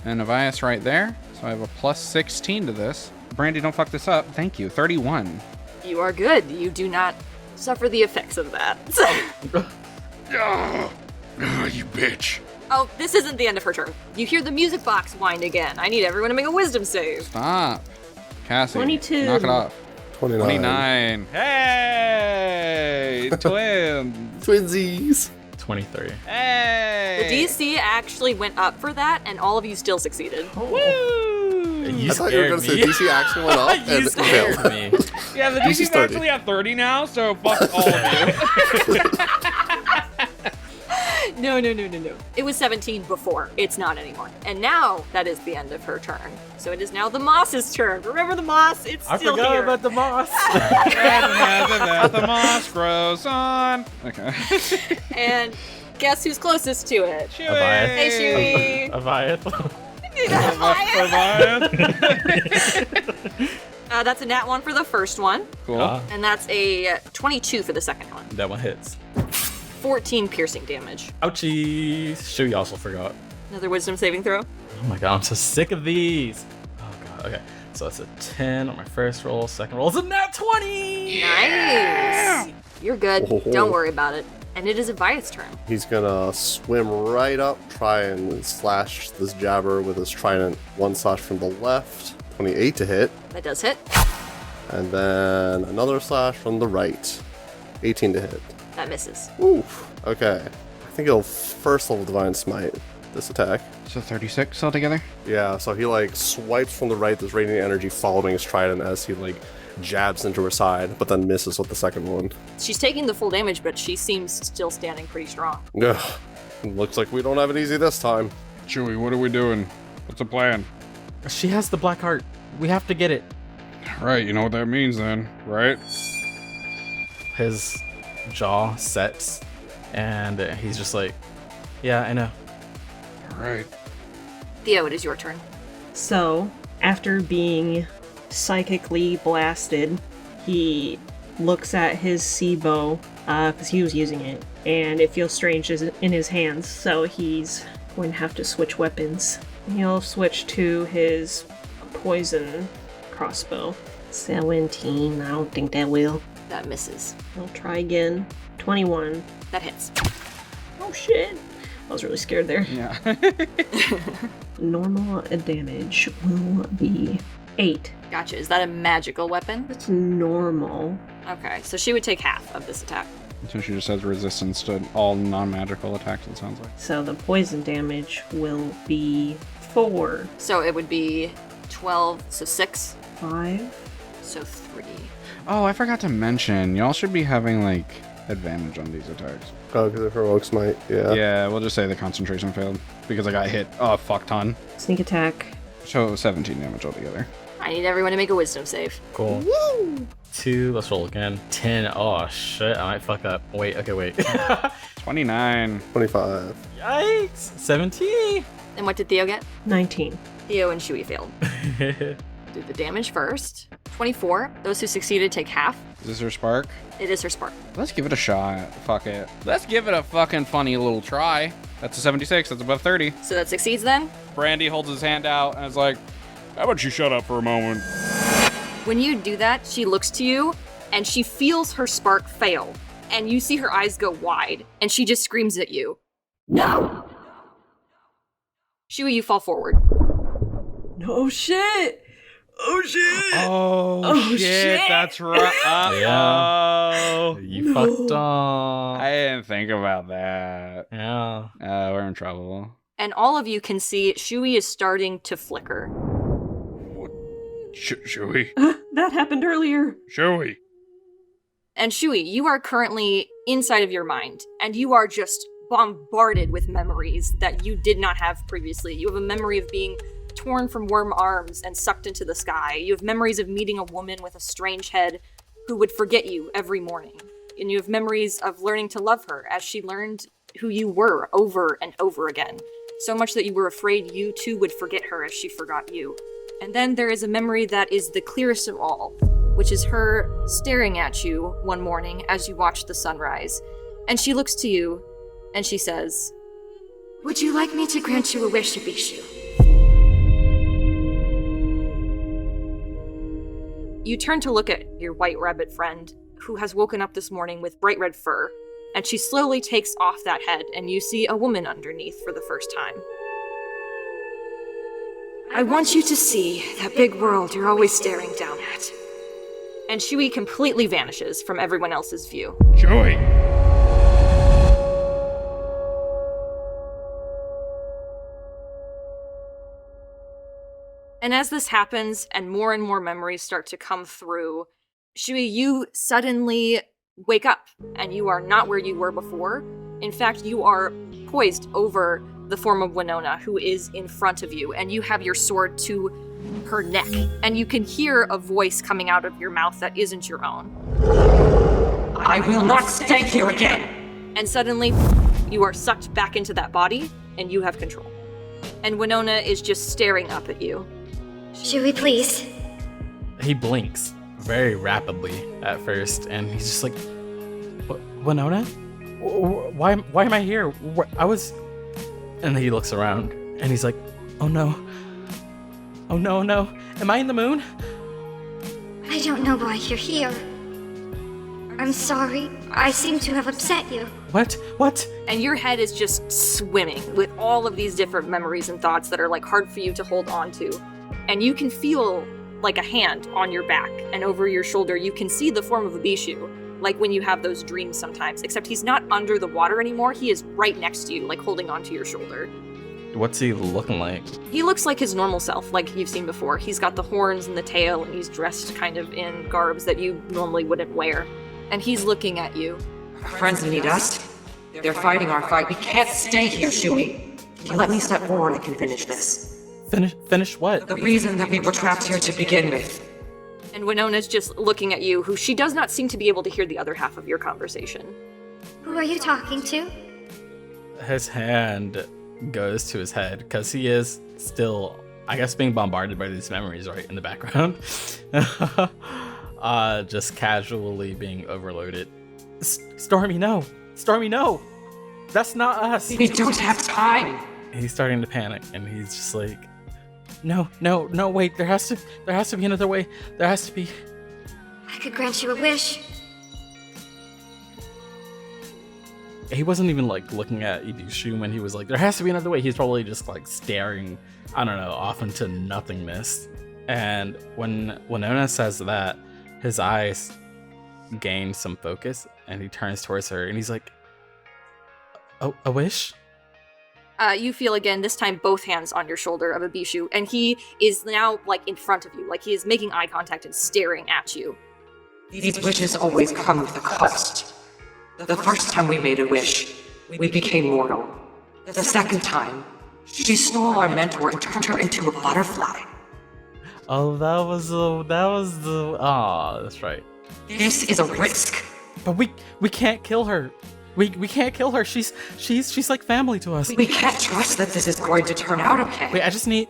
And Avayath right there. So I have a plus 16 to this. Brandy, don't fuck this up. Thank you. 31. You are good. You do not suffer the effects of that. You bitch. Oh, this isn't the end of her turn. You hear the music box whine again. I need everyone to make a wisdom save. Stop. Cassie. 22. Knock it off. 29. 29. Hey! Twins. Twinsies. 23. Hey! The DC actually went up for that, and all of you still succeeded. Woo! You I thought you were going to say DC action went up and You it failed. scared me. Yeah, the DC's DC's 30. actually at 30 now, so fuck all of you. No. It was 17 before. It's not anymore. And now that is the end of her turn. So it is now the moss's turn. Remember the moss? It's I still forgot here. about the moss. The moss grows on. Okay. And guess who's closest to it? Shui. Avayath. Hey, Shui. Avayath. That's a nat 1 for the first one, Cool. and that's a 22 for the second one. That one hits. 14 piercing damage. Ouchie. Shui also forgot. Another wisdom saving throw. Oh my god, I'm so sick of these. Oh god, okay. So that's a 10 on my first roll. Second roll is a nat 20! Nice. You're good. Oh. Don't worry about it. And it is Avayath's turn. He's gonna swim right up, try and slash this jabber with his trident. One slash from the left, 28 to hit, That does hit. and then another slash from the right, 18 to hit. That misses. Oof. Okay. I think he'll first level Divine Smite this attack. So 36 altogether? Yeah, so he like swipes from the right, this radiant energy following his trident as he like jabs into her side, but then misses with the second one. She's taking the full damage, but she seems still standing pretty strong. Ugh. Looks like we don't have it easy this time. Chewie, what are we doing? What's the plan? She has the black heart. We have to get it. Right, you know what that means then, right? His jaw sets, and he's just like, yeah, I know. Right. Theo, it is your turn. So, after being psychically blasted, he looks at his sea bow, because he was using it, and it feels strange in his hands, so he's going to have to switch weapons. He'll switch to his poison crossbow. 17, I don't think that will. That misses. I'll try again. 21. That hits. Oh shit! I was really scared there. Yeah. Normal damage will be 8. Gotcha. Is that a magical weapon? That's normal. Okay, so she would take half of this attack. So she just has resistance to all non-magical attacks, it sounds like. So the poison damage will be 4. So it would be 12, so 6, 5. so 3. Oh, I forgot to mention, y'all should be having, like, advantage on these attacks. Oh, because of Heroic Smite, yeah. Yeah, we'll just say the concentration failed, because I got hit a fuck ton. Sneak attack. So 17 damage altogether. I need everyone to make a wisdom save. Cool. 2, let's roll again. 10, oh shit, I might fuck up. Wait, okay, wait. 29. 25. Yikes! 17! And what did Theo get? 19. Theo and Shui failed. Do the damage first. 24. Those who succeeded take half. Is this her spark? It is her spark. Let's give it a shot. Fuck it. Let's give it a fucking funny little try. That's a 76. That's above 30. So that succeeds then? Brandy holds his hand out and is like, How about you shut up for a moment? When you do that, she looks to you and she feels her spark fail. And you see her eyes go wide and she just screams at you. No! Shui, you fall forward. No shit! Oh shit! oh, shit. That's right. Yeah. You fucked up. I didn't think about that. Yeah. We're in trouble. And all of you can see Shui is starting to flicker. Chewie. That happened earlier. Chewie. And Shui, you are currently inside of your mind, and you are just bombarded with memories that you did not have previously. You have a memory of being torn from worm arms and sucked into the sky. You have memories of meeting a woman with a strange head who would forget you every morning. And you have memories of learning to love her as she learned who you were over and over again. So much that you were afraid you too would forget her as she forgot you. And then there is a memory that is the clearest of all, which is her staring at you one morning as you watch the sunrise. And she looks to you and she says, Would you like me to grant you a wish, Abishu? You turn to look at your white rabbit friend, who has woken up this morning with bright red fur, And she slowly takes off that head, and you see a woman underneath for the first time. I want you to see that big world you're always staring down at. And Shui completely vanishes from everyone else's view. Joey! And as this happens, and more memories start to come through, Shui, you suddenly wake up, and you are not where you were before. In fact, you are poised over the form of Winona, who is in front of you, and you have your sword to her neck, and you can hear a voice coming out of your mouth that isn't your own. I will not stay here again! And suddenly, you are sucked back into that body, and you have control. And Winona is just staring up at you. Shui, please. He blinks very rapidly at first, and he's just like, Winona? Why am I here? I was... And then he looks around, and he's like, oh no. Oh no, no. Am I in the moon? I don't know why you're here. I'm sorry. I seem to have upset you. What? And your head is just swimming with all of these different memories and thoughts that are like hard for you to hold on to. And you can feel like a hand on your back, and over your shoulder you can see the form of a Bishu, like when you have those dreams sometimes, except he's not under the water anymore, he is right next to you, like holding onto your shoulder. What's he looking like? He looks like his normal self, like you've seen before. He's got the horns and the tail, and he's dressed kind of in garbs that you normally wouldn't wear. And he's looking at you. Our friends need us. They're fighting our fight. We can't stay here, Shui. If you let me step forward, I can finish this. Finish what? The reason that we were trapped here to begin with. And Winona's just looking at you, who she does not seem to be able to hear the other half of your conversation. Who are you talking to? His hand goes to his head, because he is still, I guess, being bombarded by these memories right in the background. Just casually being overloaded. Stormy, no! Stormy, no! That's not us! We don't have time! He's starting to panic, and he's just like, no, wait, there has to be another way. There has to be. I could grant you a wish. He wasn't even like looking at Ibishu when he was like, there has to be another way. He's probably just like staring, I don't know, off into nothingness. And when Winona says that, his eyes gain some focus, and he turns towards her, and he's like, a wish? You feel again, this time both hands on your shoulder of Ibishu, and he is now like in front of you, like he is making eye contact and staring at you. These wishes always come with a cost. The first time we made a wish, we became mortal. The second time, she stole our mentor and turned her into a butterfly. Oh, that's right. This is a risk. But we can't kill her. We can't kill her. She's like family to us. We can't trust that this is going to turn out okay. Wait, I just need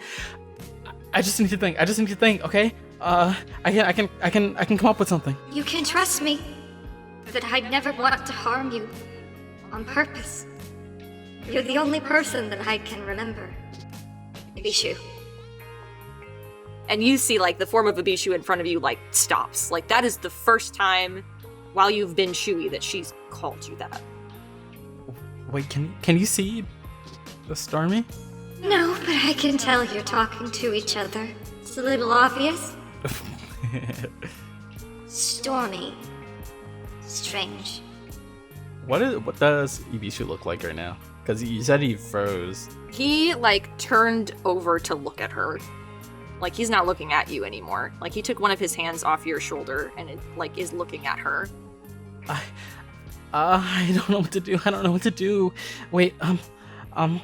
to think. Okay. I can come up with something. You can trust me. That I'd never want to harm you. On purpose. You're the only person that I can remember. Ibishu. And you see like the form of Ibishu in front of you like stops. Like that is the first time while you've been Shui that she's called you that. Wait, can you see the Stormy? No, but I can tell you're talking to each other. It's a little obvious. Stormy. Strange. What does Ibishu look like right now? Because you said he froze. He like turned over to look at her. Like he's not looking at you anymore. Like he took one of his hands off your shoulder and it like is looking at her. I don't know what to do. Wait, and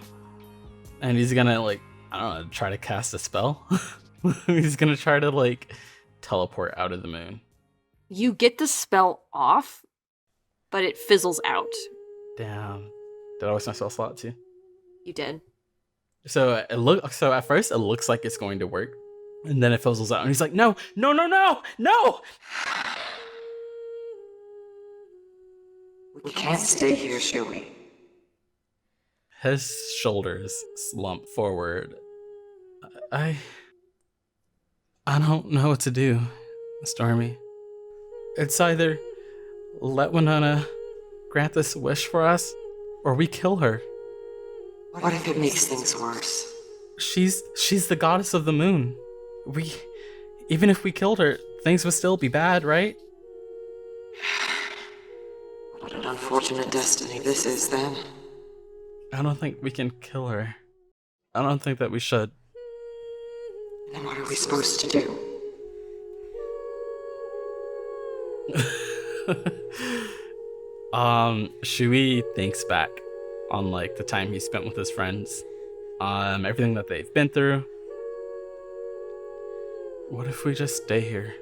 he's gonna like, I don't know, try to cast a spell. He's gonna try to like teleport out of the moon. You get the spell off, but it fizzles out. Damn. Did I waste my spell slot too? You did. So at first it looks like it's going to work, and then it fizzles out, and he's like, no. We can't stay here, Shui. His shoulders slump forward. I don't know what to do, Stormy. It's either let Winona grant this wish for us, or we kill her. What if it makes things worse? She's the goddess of the moon. Even if we killed her, things would still be bad, right? What an unfortunate destiny this is, then. I don't think we can kill her. I don't think that we should. Then what are we supposed to do? Shui thinks back on like the time he spent with his friends, everything that they've been through. What if we just stay here?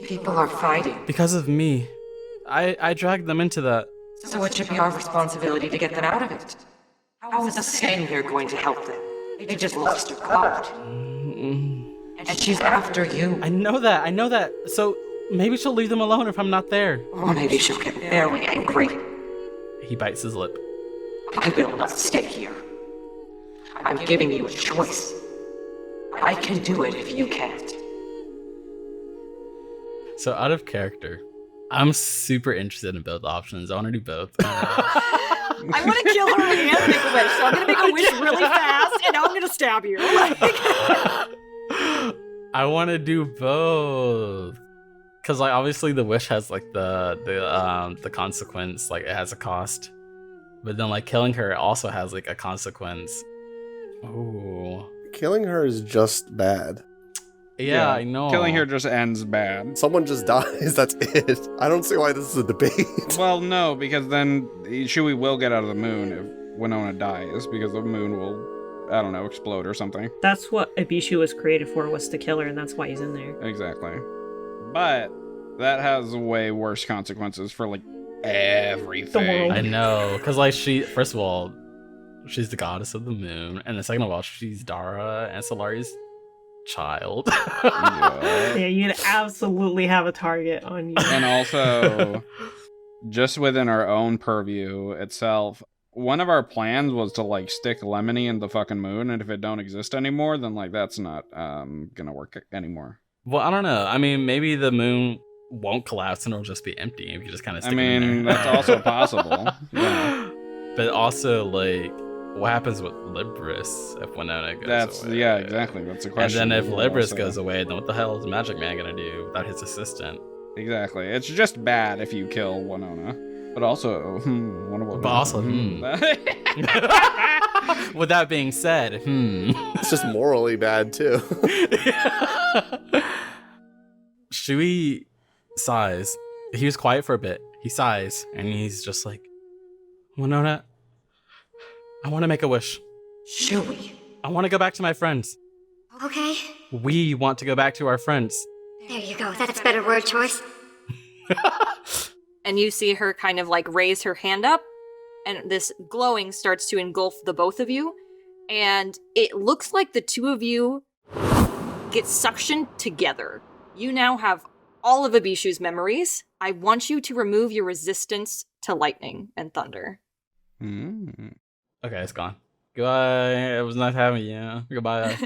People are fighting. Because of me. I dragged them into that. So it should be our responsibility to get them out of it. How is us staying here going to help them? They just lost her god. And she's after you. I know that. So maybe she'll leave them alone if I'm not there. Or maybe she'll get very angry. He bites his lip. I will not stay here. I'm giving you a choice. I can do it if you can't. So out of character, I'm super interested in both options. I want to do both. I want to kill her and make a wish, so I'm going to make a wish really fast, and now I'm going to stab you. I want to do both. Because like obviously the wish has like the consequence, like it has a cost. But then like killing her also has like a consequence. Ooh. Killing her is just bad. Yeah, I know. Killing her just ends bad. Someone just dies, that's it. I don't see why this is a debate. Well, no, because then Shui will get out of the moon if Winona dies, because the moon will, I don't know, explode or something. That's what Ibishu was created for, was to kill her, and that's why he's in there. Exactly. But that has way worse consequences for, like, everything. The world. I know, because like first of all, she's the goddess of the moon, and then second of all, she's Dara and Solari's child. Yeah. Yeah, you'd absolutely have a target on you. And also, just within our own purview itself, one of our plans was to like stick Lemony in the fucking moon, and if it don't exist anymore, then like that's not gonna work anymore. Well, I don't know. I mean, maybe the moon won't collapse and it'll just be empty if you just kind of stick it in there. That's also possible. Yeah. But also, like, what happens with Libris if Winona goes away? Yeah, exactly. That's a question. And then if Libris goes away, then what the hell is Magic Man gonna do without his assistant? Exactly. It's just bad if you kill Winona. But also, With that being said, It's just morally bad too. Shui sighs. He was quiet for a bit. He sighs, and he's just like, Winona, I want to make a wish. Shui. I want to go back to my friends. Okay. We want to go back to our friends. There you go. That's a better word choice. And you see her kind of like raise her hand up, and this glowing starts to engulf the both of you, and it looks like the two of you get suctioned together. You now have all of Ibishu's memories. I want you to remove your resistance to lightning and thunder. Mm. Okay, it's gone. Goodbye. It was nice having you. Goodbye.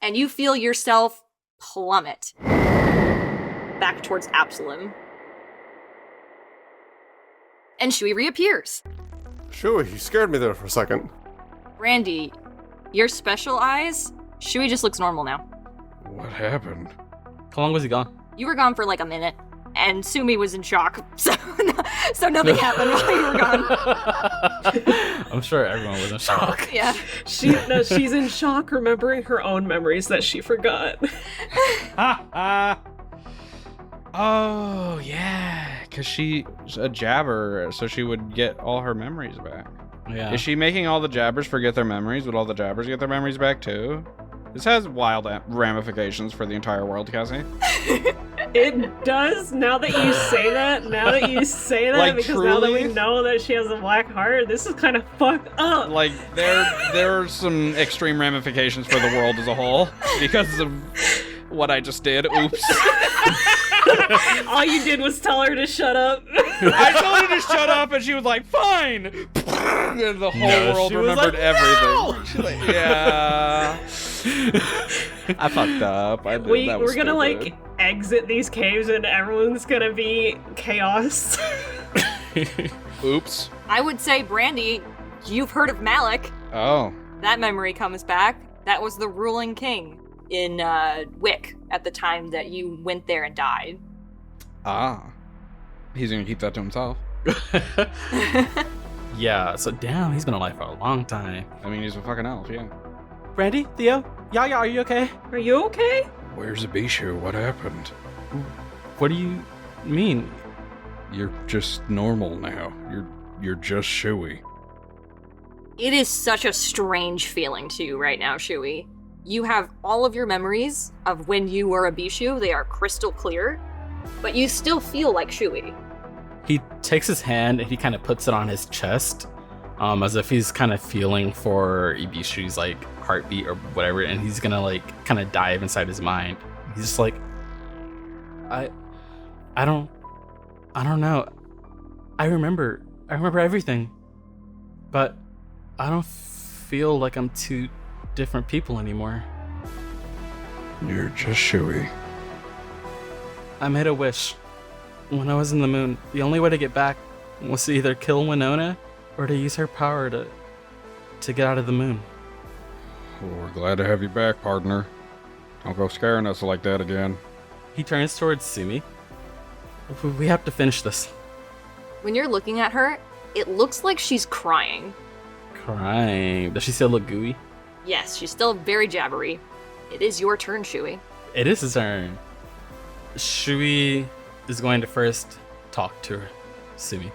And you feel yourself plummet back towards Absalom. And Shui reappears. Shui, you scared me there for a second. Brandy, your special eyes, Shui just looks normal now. What happened? How long was he gone? You were gone for like a minute, and Sumi was in shock, so nothing happened while you were gone. I'm sure everyone was in shock. Yeah. She's in shock remembering her own memories that she forgot. Oh, yeah, because she's a jabber, so she would get all her memories back. Yeah. Is she making all the jabbers forget their memories? Would all the jabbers get their memories back too? This has wild ramifications for the entire world, Cassie. It does, now that you say that, Like, because now that we truly? know that she has a black heart, this is kind of fucked up. Like, there are some extreme ramifications for the world as a whole because of what I just did. Oops. All you did was tell her to shut up. I told her to shut up, and she was like, "Fine." And the whole world she was remembered like, everything. "No!" She's like, "Yeah." I fucked up. We're gonna like exit these caves, and everyone's gonna be chaos. Oops. I would say, Brandy, you've heard of Malik. Oh. That memory comes back. That was the ruling king in Wick at the time that you went there and died. Ah. He's gonna keep that to himself. Yeah, so damn, he's been alive for a long time. I mean, he's a fucking elf, yeah. Brandy, Theo, Yaya, are you okay? Are you okay? Where's Abishu? What happened? What do you mean? You're just normal now. You're just Shui. It is such a strange feeling to you right now, Shui. You have all of your memories of when you were a Bishu. They are crystal clear, but you still feel like Shui. He takes his hand and he kind of puts it on his chest, as if he's kind of feeling for Ibishu's like heartbeat or whatever, and he's gonna like kind of dive inside his mind. He's just like, I don't know. I remember everything, but I don't feel like I'm two different people anymore. You're just Shui. I made a wish when I was in the moon. The only way to get back was to either kill Winona or to use her power to get out of the moon. Well, we're glad to have you back, partner. Don't go scaring us like that again. He turns towards Sumi. We have to finish this. When you're looking at her, it looks like she's crying. Crying. Does she still look gooey? Yes, she's still very jabbery. It is your turn, Shui. It is his turn. Shui is going to first talk to her, Sumi.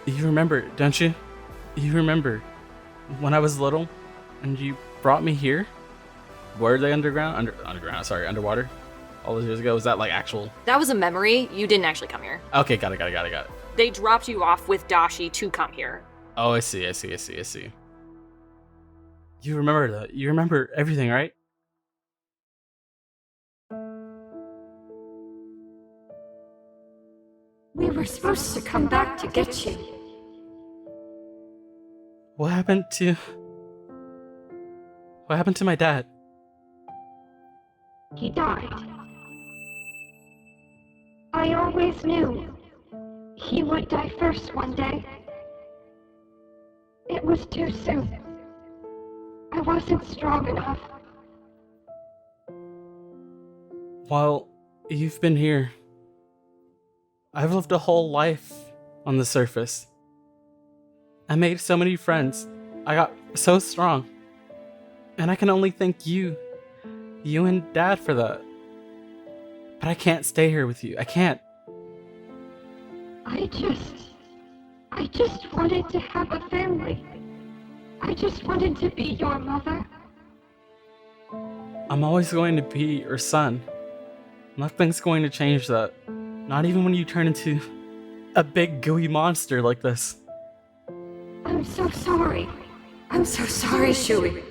You remember, don't you? You remember when I was little and you brought me here? Were they underwater? All those years ago? Was that like actual? That was a memory. You didn't actually come here. Okay, got it. They dropped you off with Dashi to come here. Oh, I see. You remember that. You remember everything, right? We were supposed to come back to get you. What happened to my dad? He died. I always knew he would die first one day. It was too soon. I wasn't strong enough. While you've been here, I've lived a whole life on the surface. I made so many friends. I got so strong. And I can only thank you and Dad for that. But I can't stay here with you. I can't. I just wanted to have a family. I just wanted to be your mother. I'm always going to be your son. Nothing's going to change that. Not even when you turn into a big gooey monster like this. I'm so sorry. I'm so sorry, Shui.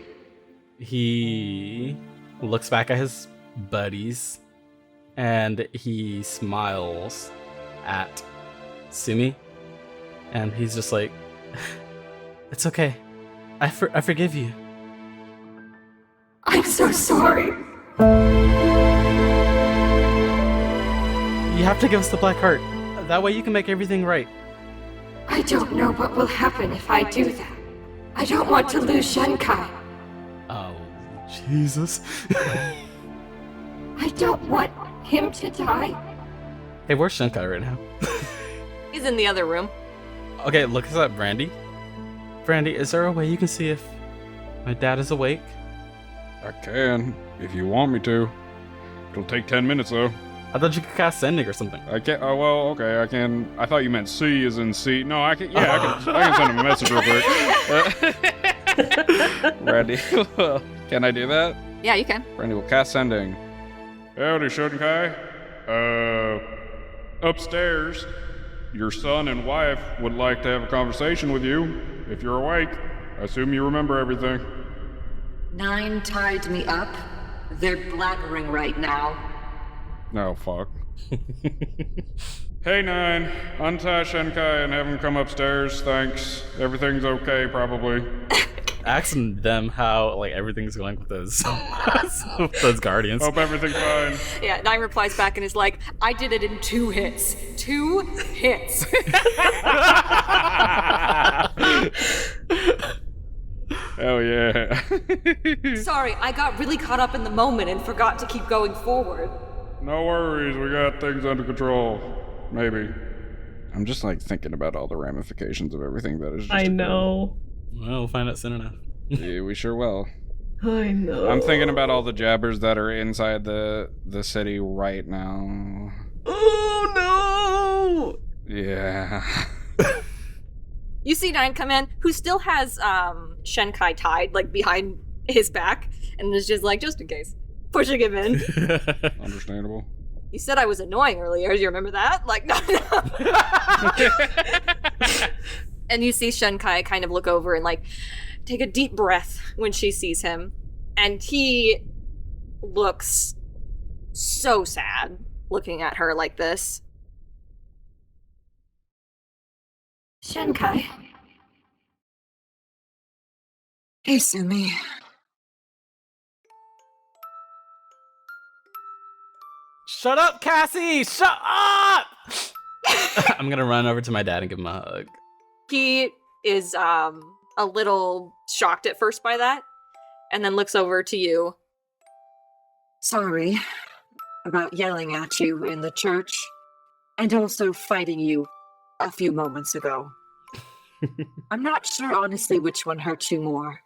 He looks back at his buddies and he smiles at Sumi, and he's just like, it's okay. I forgive you. I'm so sorry. You have to give us the black heart. That way you can make everything right. I don't know what will happen if I do that. I don't want to lose Shenkai. Oh, Jesus. I don't want him to die. Hey, where's Shenkai right now? He's in the other room. Okay, look at Brandy. Brandy, is there a way you can see if my dad is awake? I can, if you want me to. It'll take 10 minminutes, though. I thought you could cast sending or something. I can't. Oh, well, okay, I can. I thought you meant C as in C. No, I can. Yeah, I can send him a message real quick. Brandy, can I do that? Yeah, you can. Brandy will cast sending. Howdy, Shotenkai. Upstairs, your son and wife would like to have a conversation with you. If you're awake, I assume you remember everything. 9 tied me up. They're blabbering right now. No, fuck. Hey, 9. Untie Shenkai and have him come upstairs, thanks. Everything's okay, probably. asking them how like everything's going with those those guardians. Hope everything's fine. Yeah, 9 replies back and is like, I did it in 2 hits. 2 hits. Hell yeah. Sorry, I got really caught up in the moment and forgot to keep going forward. No worries, we got things under control. Maybe. I'm just like thinking about all the ramifications of everything that is just I occurred. know. Well, we'll find out soon enough. Yeah, we sure will. I know. I'm thinking about all the jabbers that are inside the city right now. Oh no! Yeah. You see 9 come in, who still has Shenkai tied, like, behind his back, and is just like, just in case, pushing him in. Understandable. You said I was annoying earlier, do you remember that? Like, no. And you see Shenkai kind of look over and, like, take a deep breath when she sees him. And he looks so sad looking at her like this. Shenkai. Hey, Sumi. Shut up, Cassie! Shut up! I'm gonna run over to my dad and give him a hug. He is a little shocked at first by that, and then looks over to you. Sorry about yelling at you in the church, and also fighting you a few moments ago. I'm not sure, honestly, which one hurt you more.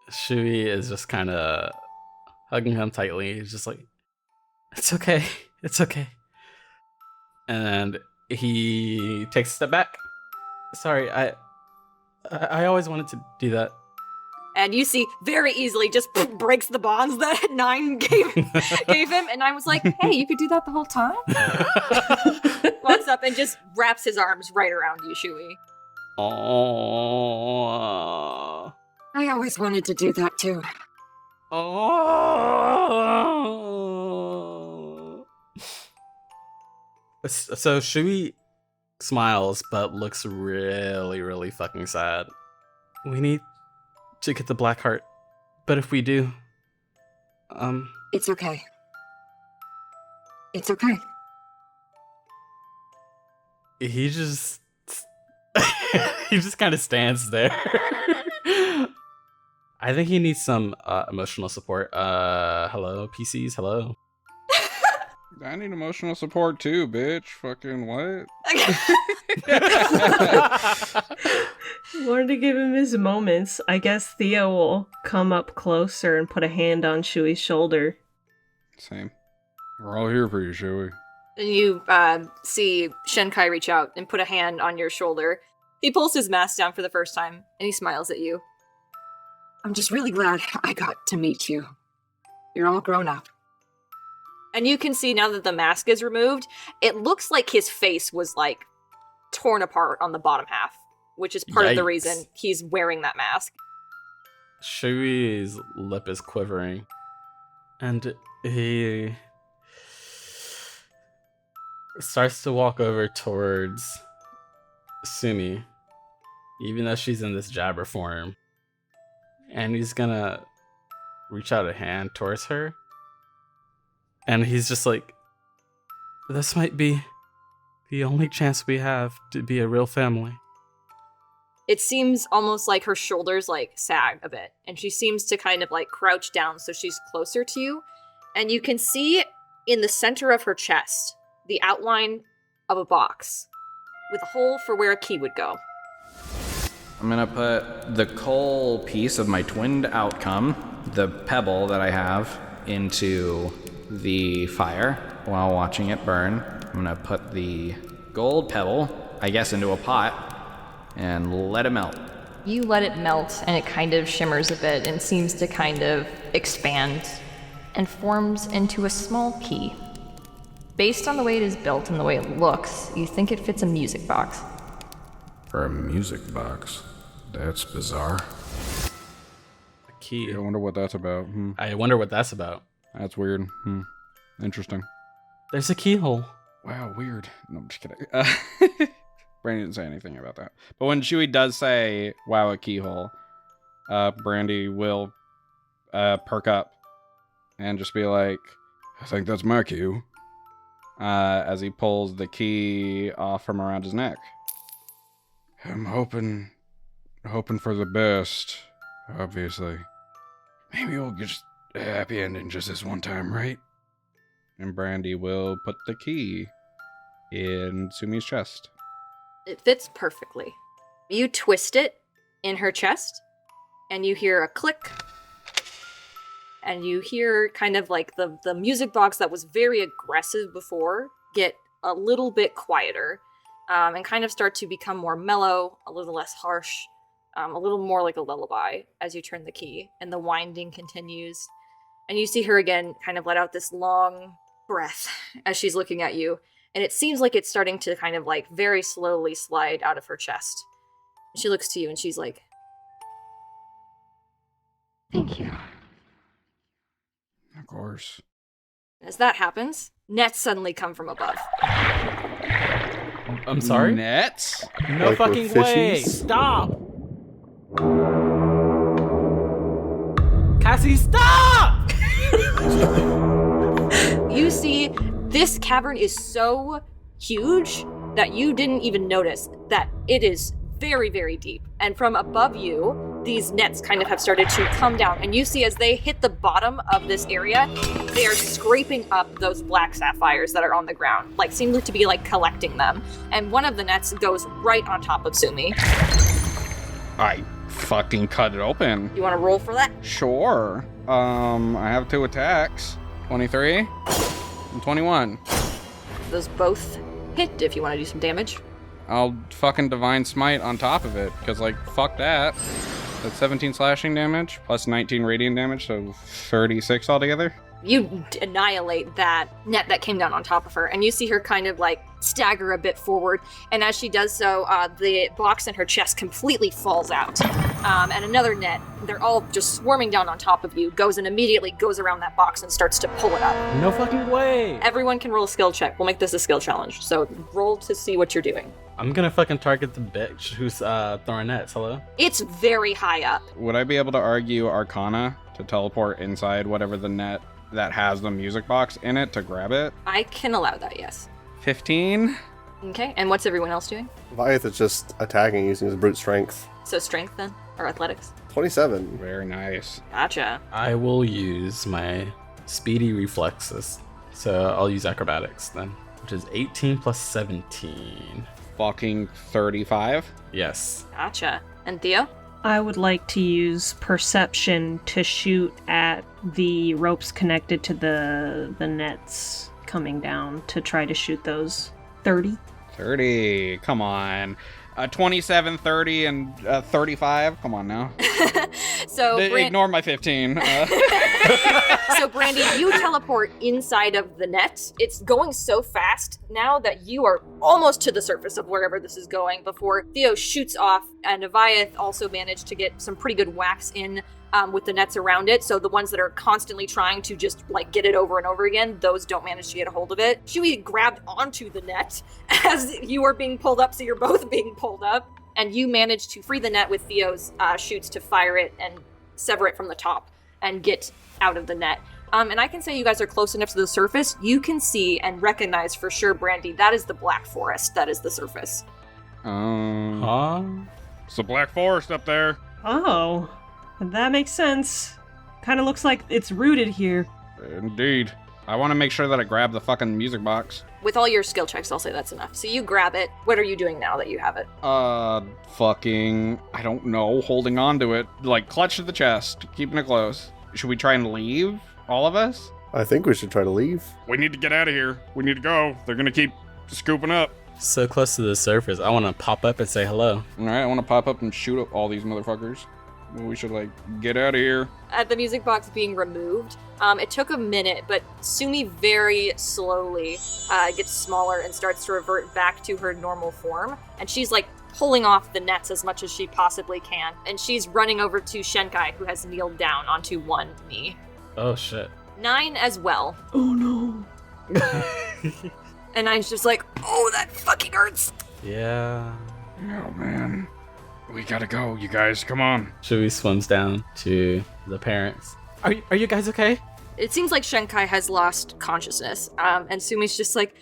Shui is just kind of hugging him tightly. He's just like, it's okay. It's okay. And he takes a step back. Sorry, I always wanted to do that. And you see, very easily, just breaks the bonds that 9 gave him. And 9 was like, hey, you could do that the whole time? Walks up and just wraps his arms right around you, Shui. Oh. I always wanted to do that, too. Oh. So Shui smiles, but looks really, really fucking sad. We need to get the Black Heart, but if we do, It's okay. It's okay. he just he just kind of stands there. I think he needs some emotional support. Hello, PCs, hello. I need emotional support too, bitch. Fucking what? Wanted to give him his moments. I guess Theo will come up closer and put a hand on Shui's shoulder. Same. We're all here for you, Shui. And you see Shenkai reach out and put a hand on your shoulder. He pulls his mask down for the first time, and he smiles at you. I'm just really glad I got to meet you. You're all grown up. And you can see now that the mask is removed, it looks like his face was, like, torn apart on the bottom half, which is part of the reason he's wearing that mask. Shui's lip is quivering, and he starts to walk over towards Sumi, even though she's in this jabber form, and he's gonna reach out a hand towards her, and he's just like, this might be the only chance we have to be a real family. It seems almost like her shoulders, like, sag a bit, and she seems to kind of, like, crouch down so she's closer to you, and you can see in the center of her chest the outline of a box with a hole for where a key would go. I'm gonna put the coal piece of my twinned outcome, the pebble that I have, into the fire while watching it burn. I'm gonna put the gold pebble, I guess, into a pot and let it melt. You let it melt and it kind of shimmers a bit and seems to kind of expand and forms into a small key. Based on the way it is built and the way it looks, you think it fits a music box. For a music box? That's bizarre. A key. I wonder what that's about. I wonder what that's about. That's weird. Interesting. There's a keyhole. Wow, weird. No, I'm just kidding. Brandy didn't say anything about that. But when Shui does say, wow, a keyhole, Brandy will perk up and just be like, I think that's my cue. As he pulls the key off from around his neck. I'm hoping for the best, obviously. Maybe we'll get a happy ending just this one time, right? And Brandy will put the key in Sumi's chest. It fits perfectly. You twist it in her chest, and you hear a click. And you hear kind of like the music box that was very aggressive before get a little bit quieter, and kind of start to become more mellow, a little less harsh, a little more like a lullaby as you turn the key, and the winding continues. And you see her again kind of let out this long breath as she's looking at you, and it seems like it's starting to kind of like very slowly slide out of her chest. And she looks to you and she's like, Thank you. Of course. As that happens, nets suddenly come from above. I'm sorry? Nets? No Like fucking with way! fishies? Stop! Cassie, stop! You see, this cavern is so huge that you didn't even notice that it is very, very deep. And from above you, these nets kind of have started to come down. And you see as they hit the bottom of this area, they are scraping up those black sapphires that are on the ground, like seem to be like collecting them. And one of the nets goes right on top of Sumi. I fucking cut it open. You want to roll for that? Sure. I have 2 attacks. 23 and 21. Those both hit if you want to do some damage. I'll fucking Divine Smite on top of it, because, like, fuck that. That's 17 slashing damage, plus 19 radiant damage, so 36 altogether. You annihilate that net that came down on top of her, and you see her kind of like stagger a bit forward, and as she does so, the box in her chest completely falls out. And another net, they're all just swarming down on top of you, goes and immediately goes around that box and starts to pull it up. No fucking way! Everyone can roll a skill check. We'll make this a skill challenge, so roll to see what you're doing. I'm gonna fucking target the bitch who's throwing nets, hello? It's very high up. Would I be able to argue Arcana to teleport inside whatever the net that has the music box in it to grab it? I can allow that, yes. 15? Okay, and what's everyone else doing? Avayath is just attacking using his brute strength. So strength then? Or athletics? 27. Very nice. Gotcha. I will use my speedy reflexes. So I'll use acrobatics then, which is 18 plus 17. Fucking 35? Yes. Gotcha. And Theo? I would like to use perception to shoot at the ropes connected to the nets coming down to try to shoot those. 30. 30. Come on. 27, 30, and 35. Come on now. So ignore my 15. So Brandy, you teleport inside of the net. It's going so fast now that you are almost to the surface of wherever this is going before Theo shoots off, and Avayath also managed to get some pretty good whacks in with the nets around it. So the ones that are constantly trying to just like get it over and over again, those don't manage to get a hold of it. Shui grabbed onto the net as you are being pulled up, so you're both being pulled up, and you manage to free the net with Theo's shoots to fire it and sever it from the top and get out of the net. And I can say you guys are close enough to the surface, you can see and recognize for sure, Brandy, that is the Black Forest. That is the surface. Huh? It's the Black Forest up there. Oh, that makes sense. Kind of looks like it's rooted here. Indeed. I want to make sure that I grab the fucking music box. With all your skill checks, I'll say that's enough. So you grab it. What are you doing now that you have it? Fucking, I don't know, holding on to it. Like, clutch to the chest, keeping it close. Should we try and leave? All of us? I think we should try to leave. We need to get out of here. We need to go. They're gonna keep scooping up. So close to the surface, I want to pop up and say hello. Alright, I want to pop up and shoot up all these motherfuckers. We should, like, get out of here. At the music box being removed, it took a minute, but Sumi very slowly gets smaller and starts to revert back to her normal form. And she's, like, pulling off the nets as much as she possibly can. And she's running over to Shenkai, who has kneeled down onto one knee. Oh, shit. 9 as well. Oh, no. And 9's just like, oh, that fucking hurts. Yeah. Oh, man. We gotta go, you guys. Come on. Shui swims down to the parents. Are you guys okay? It seems like Shenkai has lost consciousness, and Sumi's just like,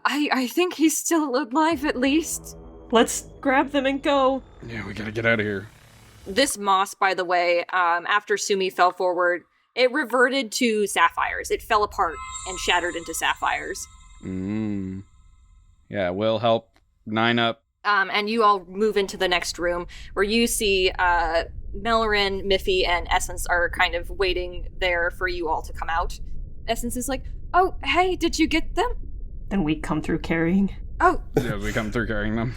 I think he's still alive at least. Let's grab them and go. Yeah, we gotta get out of here. This moss, by the way, after Sumi fell forward, it reverted to sapphires. It fell apart and shattered into sapphires. Yeah, we'll help 9 up. And you all move into the next room where you see Melrin, Miffy, and Essence are kind of waiting there for you all to come out. Essence is like, oh, hey, did you get them? Then we come through carrying. Oh. Yeah, we come through carrying them.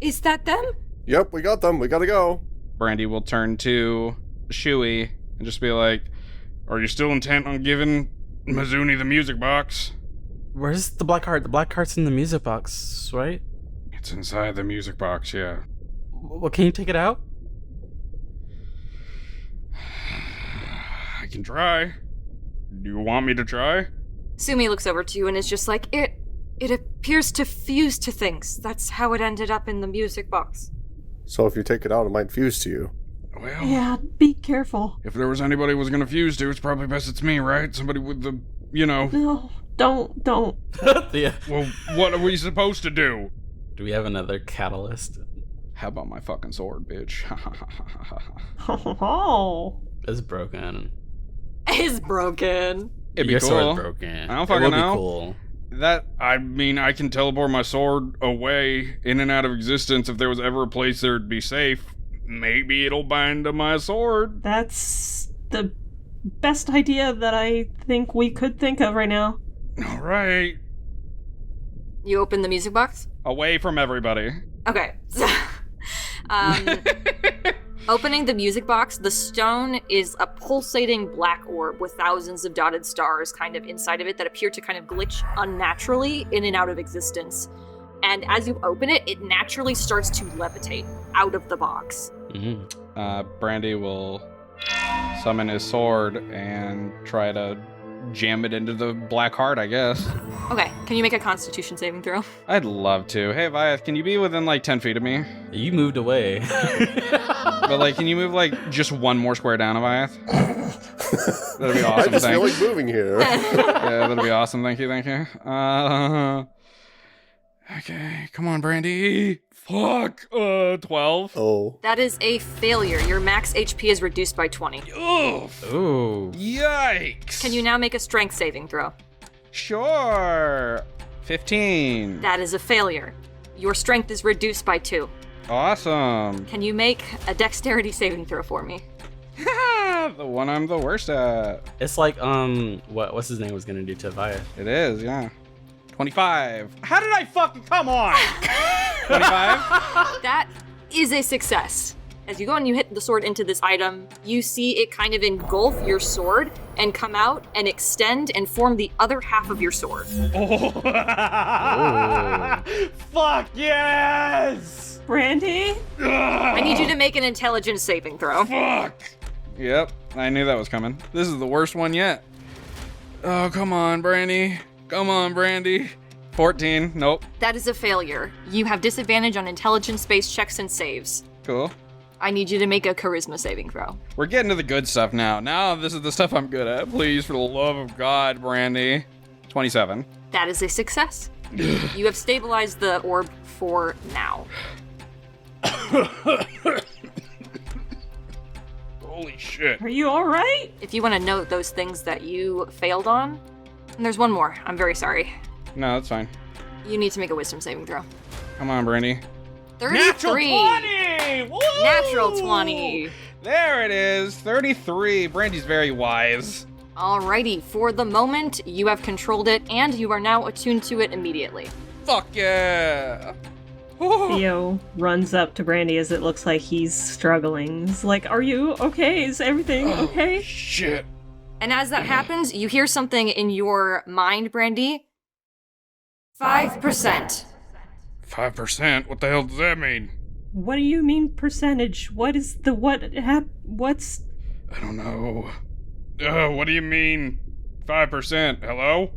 Is that them? Yep, we got them. We gotta go. Brandy will turn to Shui and just be like, are you still intent on giving Mizuni the music box? Where's the black heart? The black heart's in the music box, right? It's inside the music box, yeah. Well, can you take it out? I can try. Do you want me to try? Sumi looks over to you and is just like, it appears to fuse to things. That's how it ended up in the music box. So if you take it out, it might fuse to you. Well, yeah, be careful. If there was anybody who was gonna fuse to, it's probably best it's me, right? Somebody with the, you know. No, don't. Yeah. Well, what are we supposed to do? Do we have another catalyst? how about my fucking sword, bitch? Oh. It's broken. It's broken. It'd be Your cool. sword's broken. I don't fucking know. Be cool. That, I mean, I can teleport my sword away, in and out of existence. If there was ever a place there would be safe, maybe it'll bind to my sword. That's the best idea that I think we could think of right now. All right. You open the music box? Away from everybody. Okay. Opening the music box, the stone is a pulsating black orb with thousands of dotted stars kind of inside of it that appear to kind of glitch unnaturally in and out of existence. And as you open it, it naturally starts to levitate out of the box. Mm-hmm. Brandy will summon his sword and try to jam it into the black heart, I guess. Okay, can you make a constitution saving throw? I'd love to. Hey, Avayath, can you be within like 10 feet of me? You moved away. But like, can you move like just one more square down, Avayath? That'd be awesome. I just feel thanks. like moving here. Yeah, that'd be awesome. Thank you. Okay, come on, Brandy. Fuck. 12. Oh. That is a failure. Your max HP is reduced by 20. Ooh. Yikes. Can you now make a strength saving throw? Sure. 15. That is a failure. Your strength is reduced by 2. Awesome. Can you make a dexterity saving throw for me? The one I'm the worst at. It's like, what's his name was gonna do to Avayath. It is, yeah. 25. How did I fucking come on? 25? That is a success. As you go and you hit the sword into this item, you see it kind of engulf your sword and come out and extend and form the other half of your sword. Oh. Fuck yes! Brandy? I need you to make an intelligence saving throw. Fuck. Yep, I knew that was coming. This is the worst one yet. Oh, come on, Brandy. Come on, Brandy. 14. Nope. That is a failure. You have disadvantage on intelligence-based checks and saves. Cool. I need you to make a charisma saving throw. We're getting to the good stuff now. Now this is the stuff I'm good at. Please, for the love of God, Brandy. 27. That is a success. You have stabilized the orb for now. Holy shit. Are you alright? If you want to note those things that you failed on, and there's one more. I'm very sorry. No, that's fine. You need to make a wisdom saving throw. Come on, Brandy. 33! Natural 20! Woo! Natural 20! There it is. 33. Brandy's very wise. Alrighty, for the moment, you have controlled it, and you are now attuned to it immediately. Fuck yeah! Theo runs up to Brandy as it looks like he's struggling. He's like, are you okay? Is everything okay? Shit. And as that happens, you hear something in your mind, Brandy. 5%. 5%? What the hell does that mean? What do you mean percentage? What is the what's... I don't know. What do you mean? 5%? Hello?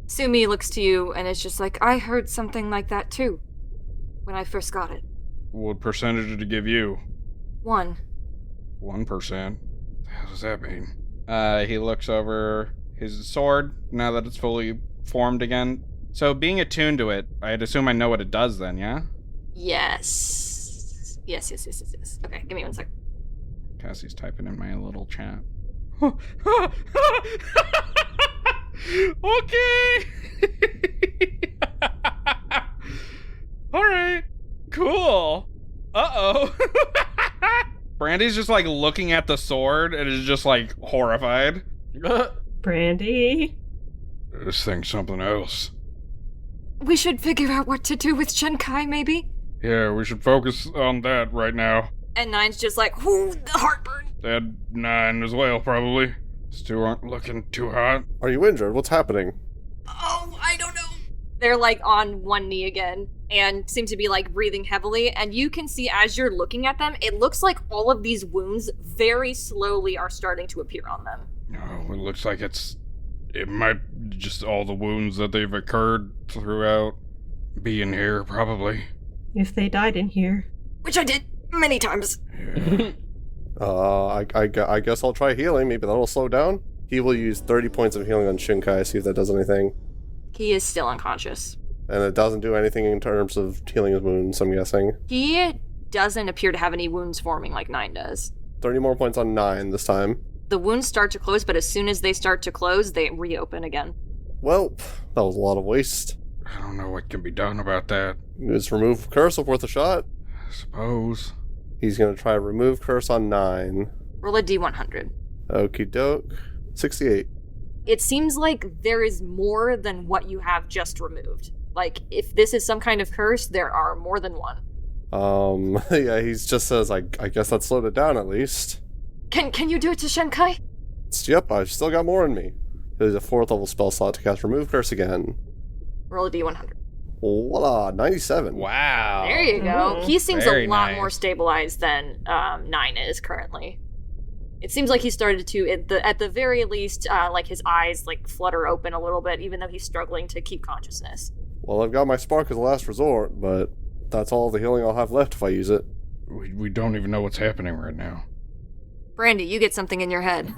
Sumi looks to you and is just like, I heard something like that too, when I first got it. What percentage did it give you? 1. 1%. What does that mean? He looks over his sword now that it's fully formed again. So being attuned to it, I'd assume I know what it does then, yeah? Yes. Yes. Okay, give me 1 sec. Cassie's typing in my little chat. Okay. Alright. Cool. Uh-oh. Brandy's just like looking at the sword and is just like horrified. Brandy? This thing's something else. We should figure out what to do with Shenkai, maybe? Yeah, we should focus on that right now. And 9's just like, whoo, the heartburn. That 9 as well, probably. These 2 aren't looking too hot. Are you injured? What's happening? Oh, I don't know. They're like on one knee again and seem to be like breathing heavily. And you can see as you're looking at them, it looks like all of these wounds very slowly are starting to appear on them. Oh, it looks like it might just all the wounds that they've occurred throughout be in here, probably. If they died in here. Which I did many times. Yeah. I guess I'll try healing. Maybe that'll slow down. He will use 30 points of healing on Shinkai, see if that does anything. He is still unconscious. And it doesn't do anything in terms of healing his wounds, I'm guessing. He doesn't appear to have any wounds forming like 9 does. 30 more points on 9 this time. The wounds start to close, but as soon as they start to close, they reopen again. Well, that was a lot of waste. I don't know what can be done about that. Just remove curse worth a shot. I suppose. He's going to try remove curse on 9. Roll a d100. Okie doke. 68. It seems like there is more than what you have just removed. Like, if this is some kind of curse, there are more than one. Yeah, he just says, I guess that slowed it down at least. Can you do it to Shenkai? Yep, I've still got more in me. There's a 4th level spell slot to cast remove curse again. Roll a d100. Voila, 97. Wow. There you go. He seems Very a lot nice. more stabilized than 9 is currently. It seems like he started to, at the very least, like his eyes like flutter open a little bit, even though he's struggling to keep consciousness. Well, I've got my spark as a last resort, but that's all the healing I'll have left if I use it. We don't even know what's happening right now. Brandy, you get something in your head.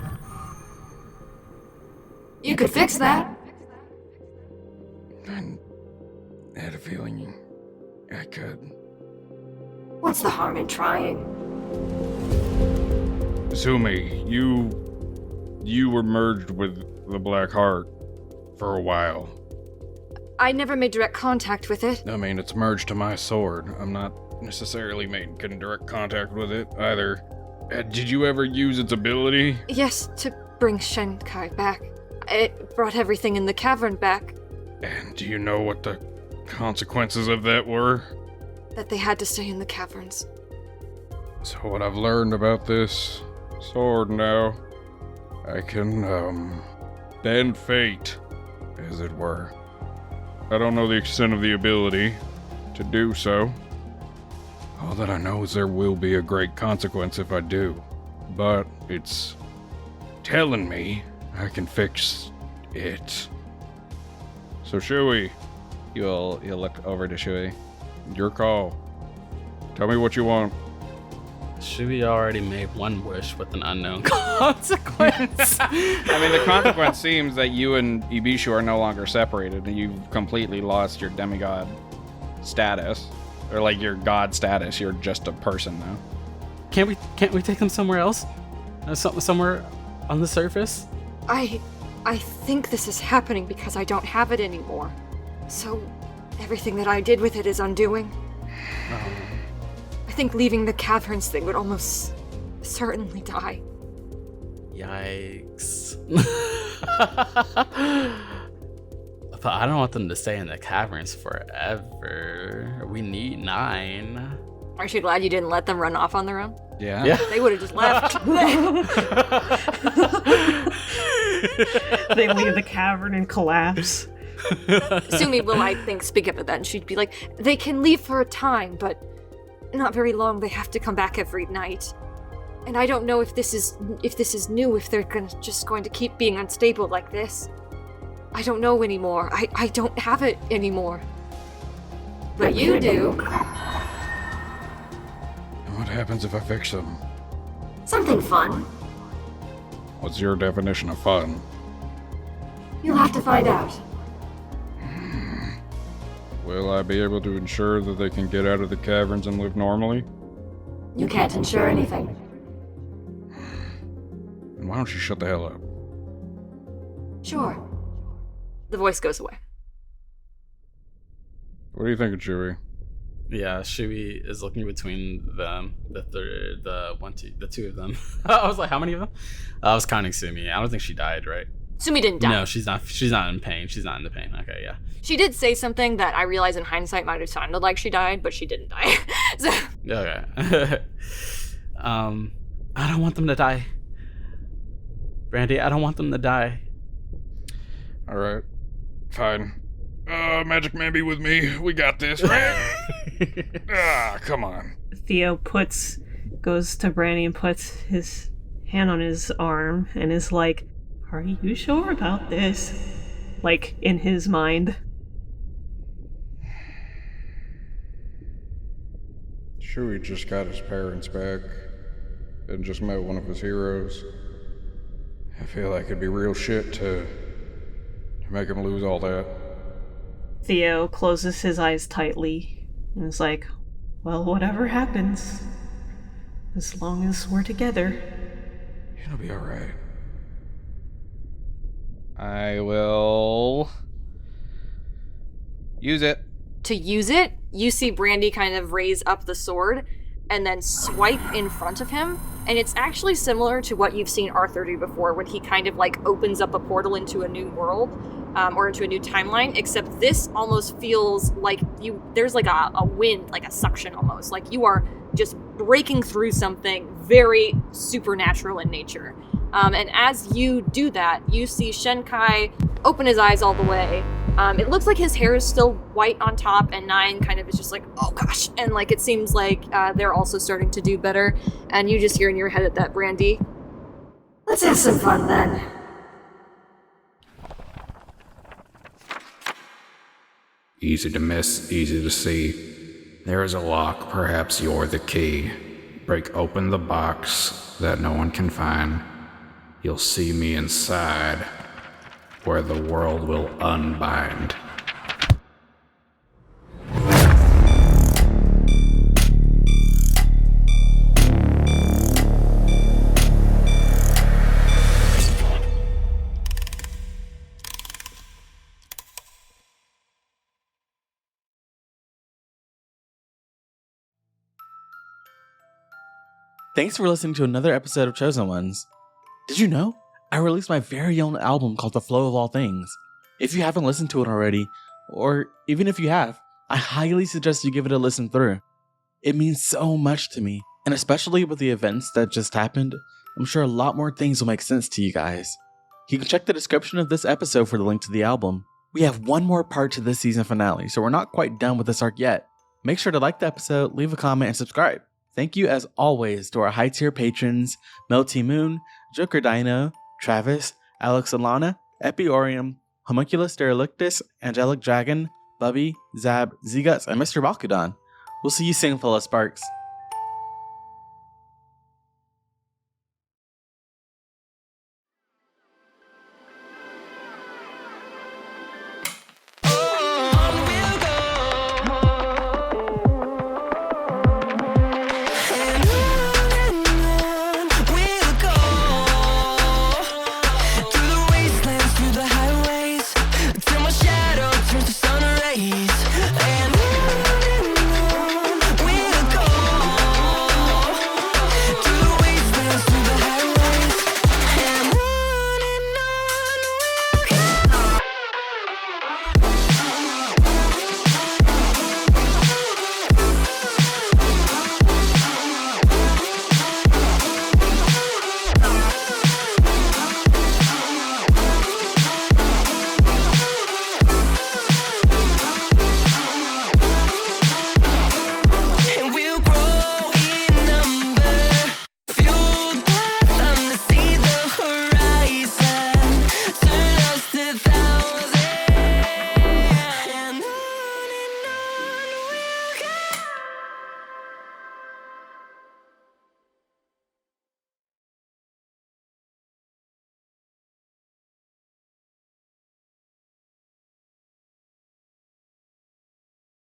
You could fix that. I had a feeling I could. What's the harm in trying? Sumi, you were merged with the Black Heart for a while. I never made direct contact with it. I mean, it's merged to my sword. I'm not necessarily making direct contact with it either. Did you ever use its ability? Yes, to bring Shenkai back. It brought everything in the cavern back. And do you know what the consequences of that were? That they had to stay in the caverns. So what I've learned about this sword now, I can, bend fate, as it were. I don't know the extent of the ability to do so. All that I know is there will be a great consequence if I do. But it's telling me I can fix it. So Shui, You'll look over to Shui. your call. Tell me what you want. Shui already made one wish with an unknown consequence. I mean, the consequence seems that you and Ibishu are no longer separated, and you've completely lost your demigod status, or like your god status. You're just a person now. Can't we take them somewhere else? Somewhere on the surface? I think this is happening because I don't have it anymore. So, everything that I did with it is undoing. I think leaving the caverns thing would almost certainly die. Yikes. But I don't want them to stay in the caverns forever. We need 9. Aren't you glad you didn't let them run off on their own? Yeah. They would have just left. They leave the cavern and collapse. Sumi will, I think, speak up at that, and she'd be like, They can leave for a time, but not very long. They have to come back every night. And I don't know if this is new, if they're just going to keep being unstable like this. I don't know anymore. I don't have it anymore. but you do. happens if I fix them? Something fun. What's your definition of fun? You'll have to find out. Will I be able to ensure that they can get out of the caverns and live normally? You can't ensure anything. And why don't you shut the hell up? Sure. The voice goes away. What are you thinking, Shui? Yeah, Shui is looking between them, the two of them. I was like, how many of them? I was counting Sumi. I don't think she died, right? Sumi didn't die. No, she's not. She's not in pain. She's not in the pain. Okay, yeah. She did say something that I realize in hindsight might have sounded like she died, but she didn't die. So. Okay. I don't want them to die. Brandy, I don't want them to die. All right, fine. Magic Man, be with me. We got this, right? Come on. Theo goes to Brandy and puts his hand on his arm and is like, "Are you sure about this?" Like, in his mind. Shui just got his parents back and just met one of his heroes. I feel like it'd be real shit to make him lose all that. Theo closes his eyes tightly and is like, "Well, whatever happens, as long as we're together." It'll be alright. I will use it. To use it, you see Brandy kind of raise up the sword and then swipe in front of him. And it's actually similar to what you've seen Arthur do before when he kind of like opens up a portal into a new world or into a new timeline, except this almost feels like there's like a wind, like a suction almost. Like you are just breaking through something very supernatural in nature. And as you do that, you see Shenkai open his eyes all the way. It looks like his hair is still white on top, and Nine kind of is just like, oh gosh. And like it seems like they're also starting to do better. And you just hear in your head at that, Brandy, Let's have some fun then. Easy to miss, easy to see. There is a lock, perhaps you're the key. Break open the box that no one can find. You'll see me inside, where the world will unbind. Thanks for listening to another episode of Chosen Ones. Did you know? I released my very own album called The Flow of All Things. If you haven't listened to it already, or even if you have, I highly suggest you give it a listen through. It means so much to me, and especially with the events that just happened, I'm sure a lot more things will make sense to you guys. You can check the description of this episode for the link to the album. We have one more part to this season finale, so we're not quite done with this arc yet. Make sure to like the episode, leave a comment, and subscribe. Thank you as always to our high tier patrons, MeltiMoon, JokerDino, Travis, Alyx, Solana, EpiAureum, Homunculus, Derelictus, Angelic Dragon, Bubby, Zab, Z.Gutz, and Mr. Bakudan. We'll see you soon, full of sparks.